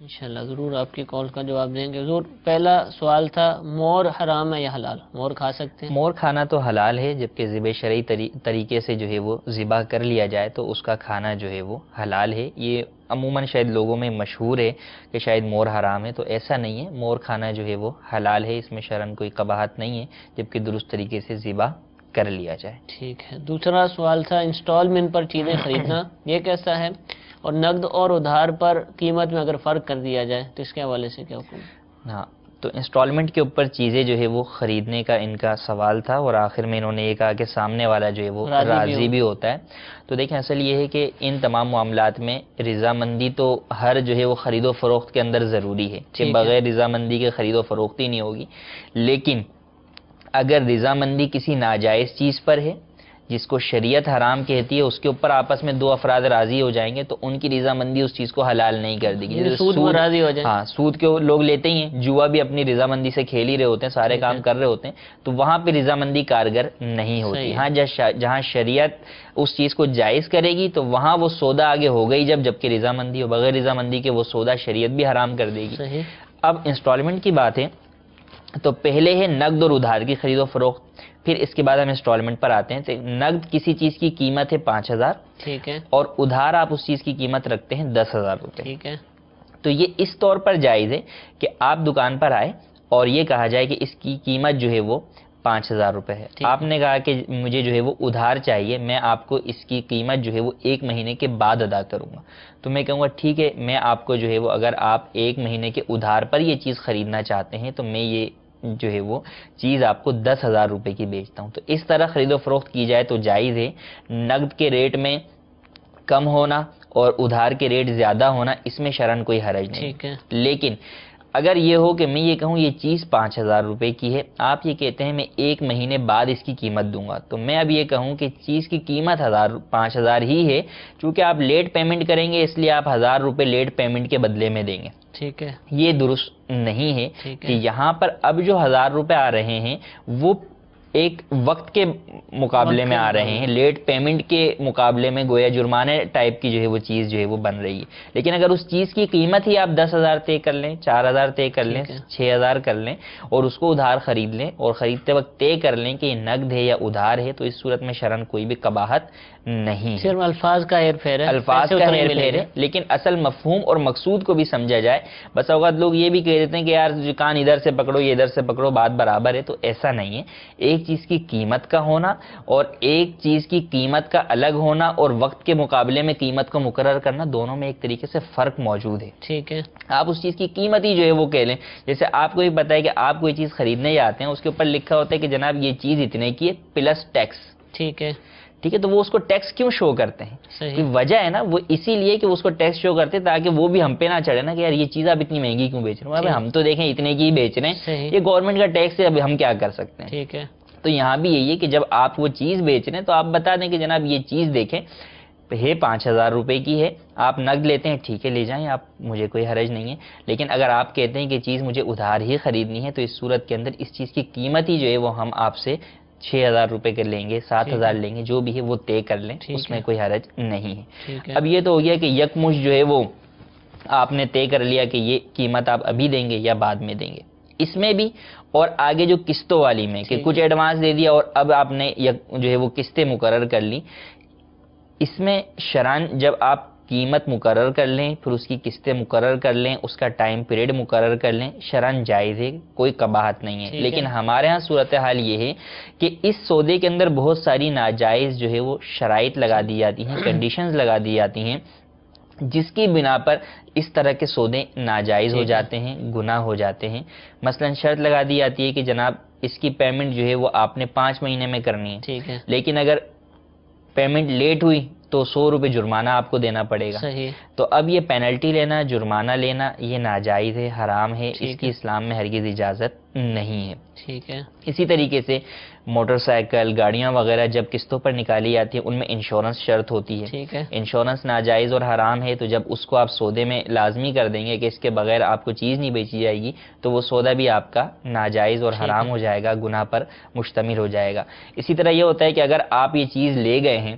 انشاءاللہ ضرور آپ کی کال کا جواب دیں گے۔ ضرور پہلا سوال تھا مور حرام ہے یا حلال؟ مور کھا سکتے ہیں؟
مور کھانا تو حلال ہے، جبکہ ذبح شرعی طریقے سے جو ہے وہ ذبح کر لیا جائے تو اس کا کھانا جو ہے وہ حلال ہے۔ یہ عموماً شاید لوگوں میں مشہور ہے کہ شاید مور حرام ہے، تو ایسا نہیں ہے، مور کھانا جو ہے وہ حلال ہے، اس میں شرعاً کوئی قباحت نہیں ہے جبکہ درست طریقے سے ذبح کر لیا جائے۔
ٹھیک ہے۔ دوسرا سوال تھا انسٹالمنٹ پر چیزیں خریدنا، یہ کیسا ہے؟ اور نقد اور ادھار پر قیمت میں اگر فرق کر دیا جائے تو اس کے حوالے سے کیا حکم؟
ہاں، تو انسٹالمنٹ کے اوپر چیزیں جو ہے وہ خریدنے کا ان کا سوال تھا، اور آخر میں انہوں نے یہ کہا کہ سامنے والا جو ہے وہ راضی بھی ہوتا ہے۔ تو دیکھیں اصل یہ ہے کہ ان تمام معاملات میں رضامندی تو ہر جو ہے وہ خرید و فروخت کے اندر ضروری ہے کہ بغیر رضامندی کے خرید و فروخت ہی نہیں ہوگی، لیکن اگر رضامندی کسی ناجائز چیز پر ہے جس کو شریعت حرام کہتی ہے، اس کے اوپر آپس میں دو افراد راضی ہو جائیں گے تو ان کی رضامندی اس چیز کو حلال نہیں کر دے گی۔
سود میں راضی ہو جائیں،
ہاں، سود کے لوگ لیتے ہی ہیں، جوا بھی اپنی رضامندی سے کھیل ہی رہے ہوتے ہیں، سارے کام کر رہے ہوتے ہیں، تو وہاں پہ رضامندی کارگر نہیں ہوتی۔ ہاں، جہاں شریعت اس چیز کو جائز کرے گی تو وہاں وہ سودا آگے ہو گئی جبکہ رضامندی ہو، بغیر رضامندی کے وہ سودا شریعت بھی حرام کر دے گی۔ اب انسٹالمنٹ کی بات ہے تو پہلے ہے نقد اور ادھار کی خرید و فروخت، پھر اس کے بعد ہم انسٹالمنٹ پر آتے ہیں۔ تو نقد کسی چیز کی قیمت ہے 5000،
ٹھیک ہے،
اور ادھار آپ اس چیز کی قیمت رکھتے ہیں 10,000 روپے،
ٹھیک ہے،
تو یہ اس طور پر جائز ہے کہ آپ دکان پر آئے اور یہ کہا جائے کہ اس کی قیمت جو ہے وہ 5000 روپے ہے، آپ نے کہا کہ مجھے جو ہے وہ ادھار چاہیے، میں آپ کو اس کی قیمت جو ہے وہ 1 مہینے کے بعد ادا کروں گا، تو میں کہوں گا ٹھیک ہے، میں آپ کو جو ہے وہ اگر آپ 1 مہینے کے ادھار پر یہ چیز خریدنا چاہتے ہیں تو میں یہ جو ہے وہ چیز آپ کو 10,000 روپے کی بیچتا ہوں. تو اس طرح خرید و فروخت کی جائے تو جائز ہے. نقد کے ریٹ میں کم ہونا اور ادھار کے ریٹ زیادہ ہونا اس میں شرعن کوئی حرج نہیں.
ٹھیک ہے.
لیکن اگر یہ ہو کہ میں یہ کہوں یہ چیز 5,000 روپے کی ہے، آپ یہ کہتے ہیں میں 1 مہینے بعد اس کی قیمت دوں گا، تو میں اب یہ کہوں کہ چیز کی قیمت 5,000 ہی ہے، چونکہ آپ لیٹ پیمنٹ کریں گے اس لیے آپ 1,000 روپے لیٹ پیمنٹ کے بدلے میں دیں گے.
ٹھیک ہے.
یہ درست نہیں ہے
ٹھیک ہے.
کہ یہاں پر اب جو 1,000 روپے آ رہے ہیں وہ ایک وقت کے مقابلے میں آ رہے ہیں، لیٹ پیمنٹ کے مقابلے میں گویا جرمانے ٹائپ کی جو ہے وہ چیز جو ہے وہ بن رہی ہے. لیکن اگر اس چیز کی قیمت ہی آپ 10,000 طے کر لیں، 4,000 طے کر لیں، 6,000 کر لیں اور اس کو ادھار خرید لیں اور خریدتے وقت طے کر لیں کہ یہ نقد ہے یا ادھار ہے، تو اس صورت میں شرعن کوئی بھی قباحت نہیں ہے.
صرف الفاظ کا ہیر پھیر ہے،
الفاظ کا ہیر پھیر ہے، لیکن اصل مفہوم اور مقصود کو بھی سمجھا جائے. بس اوقات لوگ یہ بھی کہہ دیتے ہیں کہ یار کان ادھر سے پکڑو یہ ادھر سے پکڑو بات برابر ہے، تو ایسا نہیں ہے. ایک چیز کی قیمت کا ہونا اور ایک چیز کی قیمت کا الگ ہونا اور وقت کے مقابلے میں قیمت کو مقرر کرنا، دونوں میں ایک طریقے سے فرق موجود ہے.
ٹھیک ہے.
آپ اس چیز کی قیمت ہی جو ہے وہ کہہ لیں. جیسے آپ کو بھی پتا ہے کہ آپ کوئی چیز خریدنے جاتے ہیں، اس کے اوپر لکھا ہوتا ہے کہ جناب یہ چیز اتنے کی ہے پلس ٹیکس.
ٹھیک ہے.
ٹھیک ہے. تو وہ اس کو ٹیکس کیوں شو کرتے ہیں؟
صحیح.
وجہ ہے نا وہ اسی لیے کہ اس کو ٹیکس شو کرتے تاکہ وہ بھی ہم پہ نہ چڑھے نا کہ یار یہ چیز آپ اتنی مہنگی کیوں بیچ رہے ہیں، ہم تو دیکھیں اتنے کی ہی بیچ رہے ہیں، یہ گورنمنٹ کا ٹیکس ہے، اب ہم کیا کر سکتے ہیں.
ٹھیک ہے.
تو یہاں بھی یہی ہے کہ جب آپ وہ چیز بیچ رہے ہیں تو آپ بتا دیں کہ جناب یہ چیز دیکھیں ہے 5,000 روپے کی ہے، آپ نقد لیتے ہیں ٹھیک ہے لے جائیں آپ، مجھے کوئی حرج نہیں ہے. لیکن اگر آپ کہتے ہیں کہ چیز مجھے ادھار ہی خریدنی ہے تو اس صورت کے اندر اس چیز کی قیمت ہی جو ہے وہ ہم آپ سے 6,000 روپے کر لیں گے، 7,000 لیں گے، جو بھی ہے وہ طے کر لیں، اس میں کوئی حرج نہیں ہے. اب یہ تو ہو گیا کہ یکمشت جو ہے وہ آپ نے طے کر لیا کہ یہ قیمت آپ ابھی دیں گے یا بعد میں دیں گے. اس میں بھی اور آگے جو قسطوں والی میں کہ کچھ ایڈوانس دے دیا اور اب آپ نے جو ہے وہ قسطیں مقرر کر لی، اس میں شرعن جب آپ قیمت مقرر کر لیں پھر اس کی قسطیں مقرر کر لیں، اس کا ٹائم پیریڈ مقرر کر لیں، شرعن جائز ہے، کوئی قباحت نہیں ہے. لیکن ہمارے ہاں صورتحال یہ ہے کہ اس سودے کے اندر بہت ساری ناجائز جو ہے وہ شرائط لگا دی جاتی ہیں، کنڈیشنز لگا دی جاتی ہیں، جس کی بنا پر اس طرح کے سودے ناجائز ہو جاتے ہیں، گناہ ہو جاتے ہیں. مثلا شرط لگا دی جاتی ہے کہ جناب اس کی پیمنٹ جو ہے وہ آپ نے 5 مہینے میں کرنی ہے، لیکن اگر پیمنٹ لیٹ ہوئی تو 100 روپے جرمانہ آپ کو دینا پڑے گا. تو اب یہ پینلٹی لینا، جرمانہ لینا یہ ناجائز ہے، حرام ہے، اس کی اسلام میں ہرگز اجازت نہیں ہے.
ٹھیک ہے.
اسی طریقے سے موٹر سائیکل، گاڑیاں وغیرہ جب قسطوں پر نکالی جاتی ہیں ان میں انشورنس شرط ہوتی ہے.
ٹھیک ہے.
انشورنس ناجائز اور حرام ہے، تو جب اس کو آپ سودے میں لازمی کر دیں گے کہ اس کے بغیر آپ کو چیز نہیں بیچی جائے گی تو وہ سودا بھی آپ کا ناجائز اور حرام ہو جائے گا، گناہ پر مشتمل ہو جائے گا. اسی طرح یہ ہوتا ہے کہ اگر آپ یہ چیز لے گئے ہیں،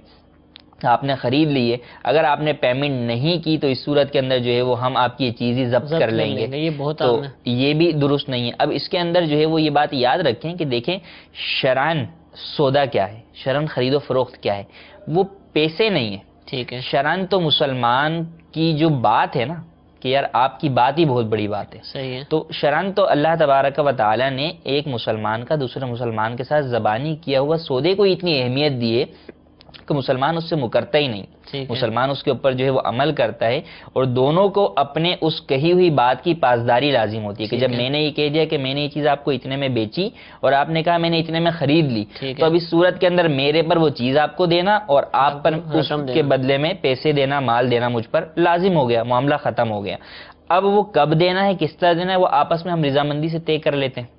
آپ نے خرید لی ہے، اگر آپ نے پیمنٹ نہیں کی تو اس صورت کے اندر جو ہے وہ ہم آپ کی یہ چیز ہی ضبط کر لیں گے.
یہ بہت
تو یہ بھی درست نہیں ہے. اب اس کے اندر جو ہے وہ یہ بات یاد رکھیں کہ دیکھیں شرعن سودا کیا ہے، شرعن خرید و فروخت کیا ہے، وہ پیسے نہیں ہے.
ٹھیک ہے.
شرعن تو مسلمان کی جو بات ہے نا کہ یار آپ کی بات ہی بہت بڑی بات ہے.
صحیح ہے.
تو شرعن تو اللہ تبارک و تعالی نے ایک مسلمان کا دوسرے مسلمان کے ساتھ زبانی کیا ہوا سودے کو اتنی اہمیت دی ہے کہ مسلمان اس سے مکرتا ہی نہیں، مسلمان اس کے اوپر جو ہے وہ عمل کرتا ہے، اور دونوں کو اپنے اس کہی ہوئی بات کی پاسداری لازم ہوتی ہے کہ جب میں نے یہ کہہ دیا کہ میں نے یہ چیز آپ کو اتنے میں بیچی اور آپ نے کہا میں نے اتنے میں خرید لی، تو اب اس صورت کے اندر میرے پر وہ چیز آپ کو دینا اور آپ پر اس کے بدلے میں پیسے دینا، مال دینا مجھ پر لازم ہو گیا، معاملہ ختم ہو گیا. اب وہ کب دینا ہے، کس طرح دینا ہے، وہ آپس میں ہم رضامندی سے طے کر لیتے ہیں،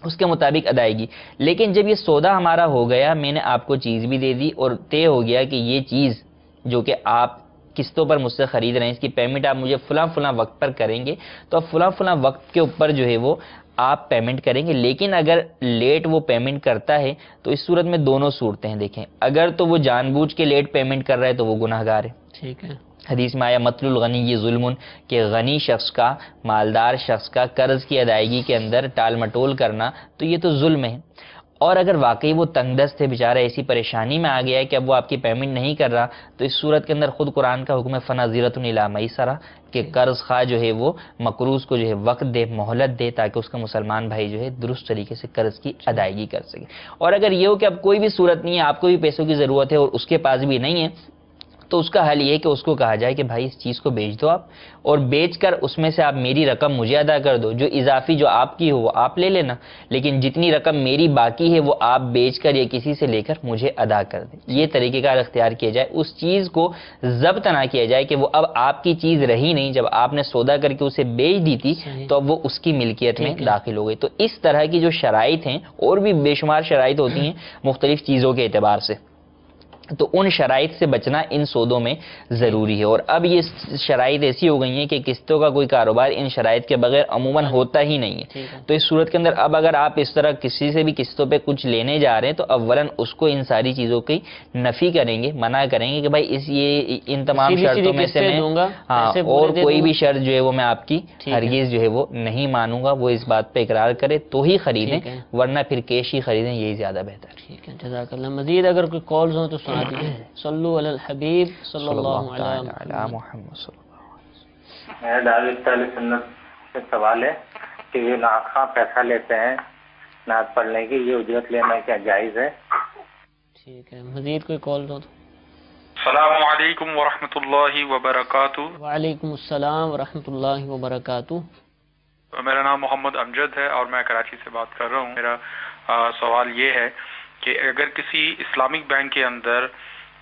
اس کے مطابق ادائیگی. لیکن جب یہ سودا ہمارا ہو گیا، میں نے آپ کو چیز بھی دے دی اور طے ہو گیا کہ یہ چیز جو کہ آپ قسطوں پر مجھ سے خرید رہے ہیں اس کی پیمنٹ آپ مجھے فلاں فلاں وقت پر کریں گے، تو اب فلاں فلاں وقت کے اوپر جو ہے وہ آپ پیمنٹ کریں گے. لیکن اگر لیٹ وہ پیمنٹ کرتا ہے تو اس صورت میں دونوں صورتیں ہیں. دیکھیں اگر تو وہ جان بوجھ کے لیٹ پیمنٹ کر رہا ہے تو وہ گناہ گار ہے.
ٹھیک ہے.
حدیث میں آیا مطل الغنی یہ ظلم، کہ غنی شخص کا، مالدار شخص کا قرض کی ادائیگی کے اندر ٹال مٹول کرنا تو یہ تو ظلم ہے. اور اگر واقعی وہ تنگ دست ہے بیچارہ، ایسی پریشانی میں آ گیا ہے کہ اب وہ آپ کی پیمنٹ نہیں کر رہا، تو اس صورت کے اندر خود قرآن کا حکم ہے فنظیرۃ الی میسرہ، کہ قرض خواہ جو ہے وہ مقروض کو جو ہے وقت دے، مہلت دے، تاکہ اس کا مسلمان بھائی جو ہے درست طریقے سے قرض کی ادائیگی کر سکے. اور اگر یہ ہو کہ اب کوئی بھی صورت نہیں ہے، آپ کو بھی پیسوں کی ضرورت ہے اور اس کے پاس بھی نہیں ہے، تو اس کا حل یہ ہے کہ اس کو کہا جائے کہ بھائی اس چیز کو بیچ دو آپ، اور بیچ کر اس میں سے آپ میری رقم مجھے ادا کر دو، جو اضافی جو آپ کی ہو وہ آپ لے لینا، لیکن جتنی رقم میری باقی ہے وہ آپ بیچ کر یا کسی سے لے کر مجھے ادا کر دیں۔ یہ طریقہ کار اختیار کیا جائے، اس چیز کو ضبط نہ کیا جائے کہ وہ اب آپ کی چیز رہی نہیں، جب آپ نے سودا کر کے اسے بیچ دی تھی تو اب وہ اس کی ملکیت میں داخل ہو گئی۔ تو اس طرح کی جو شرائط ہیں، اور بھی بے شمار شرائط ہوتی ہیں مختلف چیزوں کے اعتبار سے، تو ان شرائط سے بچنا ان سودوں میں ضروری ہے۔ اور اب یہ شرائط ایسی ہو گئی ہیں کہ قسطوں کا کوئی کاروبار ان شرائط کے بغیر عموماً ہوتا ہی نہیں ہے۔ تو اس صورت کے اندر اب اگر آپ اس طرح کسی سے بھی قسطوں پہ کچھ لینے جا رہے ہیں تو اولاً اس کو ان ساری چیزوں کی نفی کریں گے، منع کریں گے کہ بھائی ان تمام شرطوں میں سے میں اور کوئی بھی شرط جو ہے وہ میں آپ کی ہرگز جو ہے وہ نہیں مانوں گا، وہ اس بات پہ اقرار کرے تو ہی خریدیں، ورنہ پھر کیش ہی خریدیں، یہی زیادہ بہتر ہے۔
ٹھیک ہے، جزاک اللہ۔ مزید اگر کوئی کالز ہوں تو سنا دیجیے۔ صلو علی الحبیب صلی اللہ علیہ
محمد صلی اللہ علیہ وسلم۔
میرا دعوت اہل سنت سے سوال ہے کہ یہ نعت خواں پیسہ لیتے ہیں نعت پڑھنے کی، یہ اجرت لینا کیا جائز ہے؟
ٹھیک ہے، مزید کوئی کالز ہو تو۔
السلام علیکم ورحمۃ اللہ وبرکاتہ۔
وعلیکم السلام ورحمۃ اللہ وبرکاتہ۔
میرا نام محمد امجد ہے اور میں کراچی سے بات کر رہا ہوں۔ میرا سوال یہ ہے کہ اگر کسی اسلامک بینک کے اندر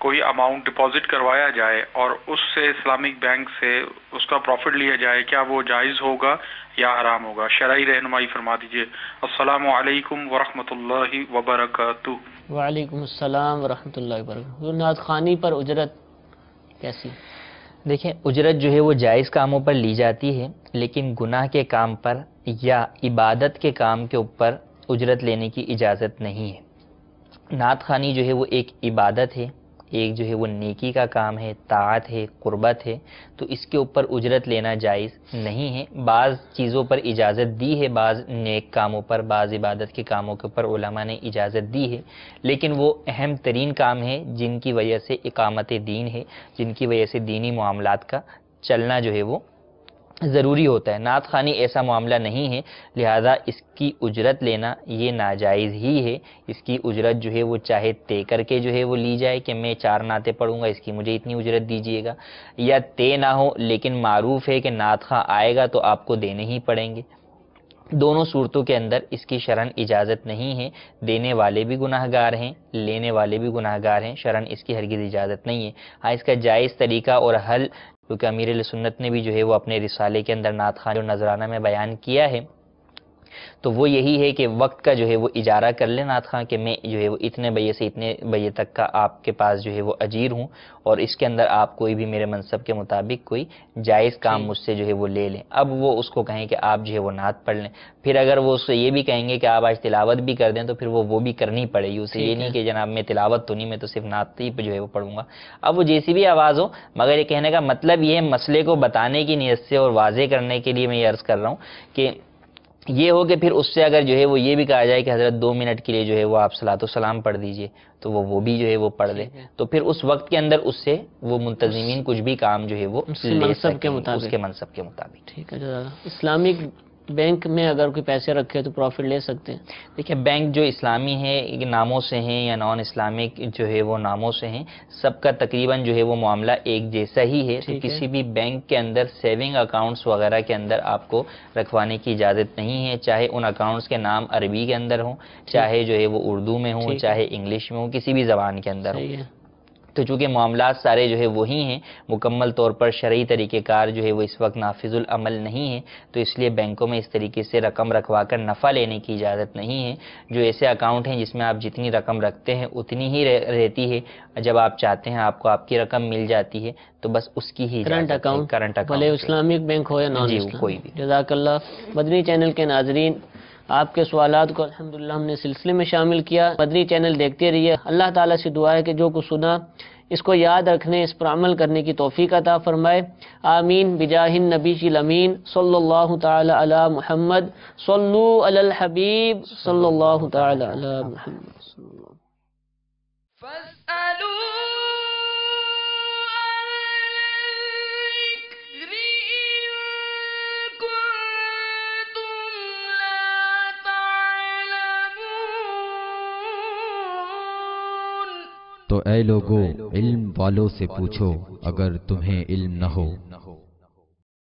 کوئی اماؤنٹ ڈپازٹ کروایا جائے اور اس سے اسلامک بینک سے اس کا پروفٹ لیا جائے، کیا وہ جائز ہوگا یا حرام ہوگا؟ شرعی رہنمائی فرما دیجیے۔ السلام علیکم ورحمۃ اللہ وبرکاتہ۔
وعلیکم السلام ورحمۃ اللہ وبرکاتہ۔ نعت خوانی پر اجرت کیسی؟
دیکھیں، اجرت جو ہے وہ جائز کاموں پر لی جاتی ہے، لیکن گناہ کے کام پر یا عبادت کے کام کے اوپر اجرت لینے کی اجازت نہیں ہے۔ نعت خوانی جو ہے وہ ایک عبادت ہے، ایک جو ہے وہ نیکی کا کام ہے، طاعت ہے، قربت ہے، تو اس کے اوپر اجرت لینا جائز نہیں ہے۔ بعض چیزوں پر اجازت دی ہے، بعض نیک کاموں پر، بعض عبادت کے کاموں کے اوپر علماء نے اجازت دی ہے، لیکن وہ اہم ترین کام ہے جن کی وجہ سے اقامت دین ہے، جن کی وجہ سے دینی معاملات کا چلنا جو ہے وہ ضروری ہوتا ہے۔ نعت خوانی ایسا معاملہ نہیں ہے، لہذا اس کی اجرت لینا یہ ناجائز ہی ہے۔ اس کی اجرت جو ہے وہ چاہے طے کر کے جو ہے وہ لی جائے کہ میں 4 نعتیں پڑھوں گا، اس کی مجھے اتنی اجرت دیجیے گا، یا طے نہ ہو لیکن معروف ہے کہ نعت خواں آئے گا تو آپ کو دینے ہی پڑیں گے۔ دونوں صورتوں کے اندر اس کی شرعاً اجازت نہیں ہے۔ دینے والے بھی گناہ گار ہیں، لینے والے بھی گناہ گار ہیں، شرعاً اس کی ہرگز اجازت نہیں ہے۔ ہاں، اس کا جائز طریقہ اور حل، کیونکہ امیر اہل سنت نے بھی جو ہے وہ اپنے رسالے کے اندر نعت خوان جو نذرانہ میں بیان کیا ہے، تو وہ یہی ہے کہ وقت کا جو ہے وہ اجارہ کر لیں نعت خواں کہ میں جو ہے وہ اتنے بجے سے اتنے بجے تک کا آپ کے پاس جو ہے وہ اجیر ہوں، اور اس کے اندر آپ کوئی بھی میرے منصب کے مطابق کوئی جائز کام مجھ سے جو ہے وہ لے لیں۔ اب وہ اس کو کہیں کہ آپ جو ہے وہ نعت پڑھ لیں، پھر اگر وہ اس سے یہ بھی کہیں گے کہ آپ آج تلاوت بھی کر دیں تو پھر وہ بھی کرنی پڑے گی اسے، یہ نہیں کہ جناب میں تلاوت تو نہیں، میں تو صرف نعت ہی پہ جو ہے وہ پڑھوں گا۔ اب وہ جیسی بھی آواز ہو، مگر یہ کہنے کا مطلب یہ ہے، مسئلے کو بتانے کی نیت سے اور واضح کرنے کے لیے میں یہ عرض کر رہا ہوں کہ یہ ہو کہ پھر اس سے اگر جو ہے وہ یہ بھی کہا جائے کہ حضرت 2 منٹ کے لیے جو ہے وہ آپ صلاۃ و سلام پڑھ دیجئے، تو وہ بھی جو ہے وہ پڑھ لے، تو پھر اس وقت کے اندر اس سے وہ منتظمین کچھ بھی کام جو ہے وہ لے سکیں اس کے منصب کے مطابق۔
ٹھیک ہے جزاک اللہ۔ اسلامک بینک میں اگر کوئی پیسے رکھے تو پروفٹ لے سکتے ہیں؟
دیکھیں، بینک جو اسلامی ہے ناموں سے ہیں یا نان اسلامک جو ہے وہ ناموں سے ہیں، سب کا تقریباً جو ہے وہ معاملہ ایک جیسا ہی ہے، تو کسی بھی بینک کے اندر سیونگ اکاؤنٹس وغیرہ کے اندر آپ کو رکھوانے کی اجازت نہیں ہے، چاہے ان اکاؤنٹس کے نام عربی کے اندر ہوں، چاہے جو ہے وہ اردو میں ہوں، چاہے انگلش میں ہوں، کسی بھی زبان کے اندر ہوں۔ تو چونکہ معاملات سارے جو ہے وہی ہیں، مکمل طور پر شرعی طریقہ کار جو ہے وہ اس وقت نافذ العمل نہیں ہے، تو اس لیے بینکوں میں اس طریقے سے رقم رکھوا کر نفع لینے کی اجازت نہیں ہے۔ جو ایسے اکاؤنٹ ہیں جس میں آپ جتنی رقم رکھتے ہیں اتنی ہی رہتی ہے، جب آپ چاہتے ہیں آپ کو آپ کی رقم مل جاتی ہے تو بس اس کی ہی
کرنٹ اکاؤنٹ بھلے اسلامک بینک ہو یا نان اسلامک، کوئی بھی۔ جزاک اللہ۔ مدنی چینل کے ناظرین، آپ کے سوالات کو الحمدللہ ہم نے سلسلے میں شامل کیا۔ مدنی چینل دیکھتے رہیے۔ اللہ تعالیٰ سے دعا ہے کہ جو کچھ سنا اس کو یاد رکھنے، اس پر عمل کرنے کی توفیق عطا فرمائے، آمین بجاہ النبی الامین صلی اللہ تعالی علی محمد، صلو علی الحبیب صلی اللہ تعالی علی محمد۔
تو اے لوگو علم والوں سے پوچھو اگر تمہیں علم نہ ہو۔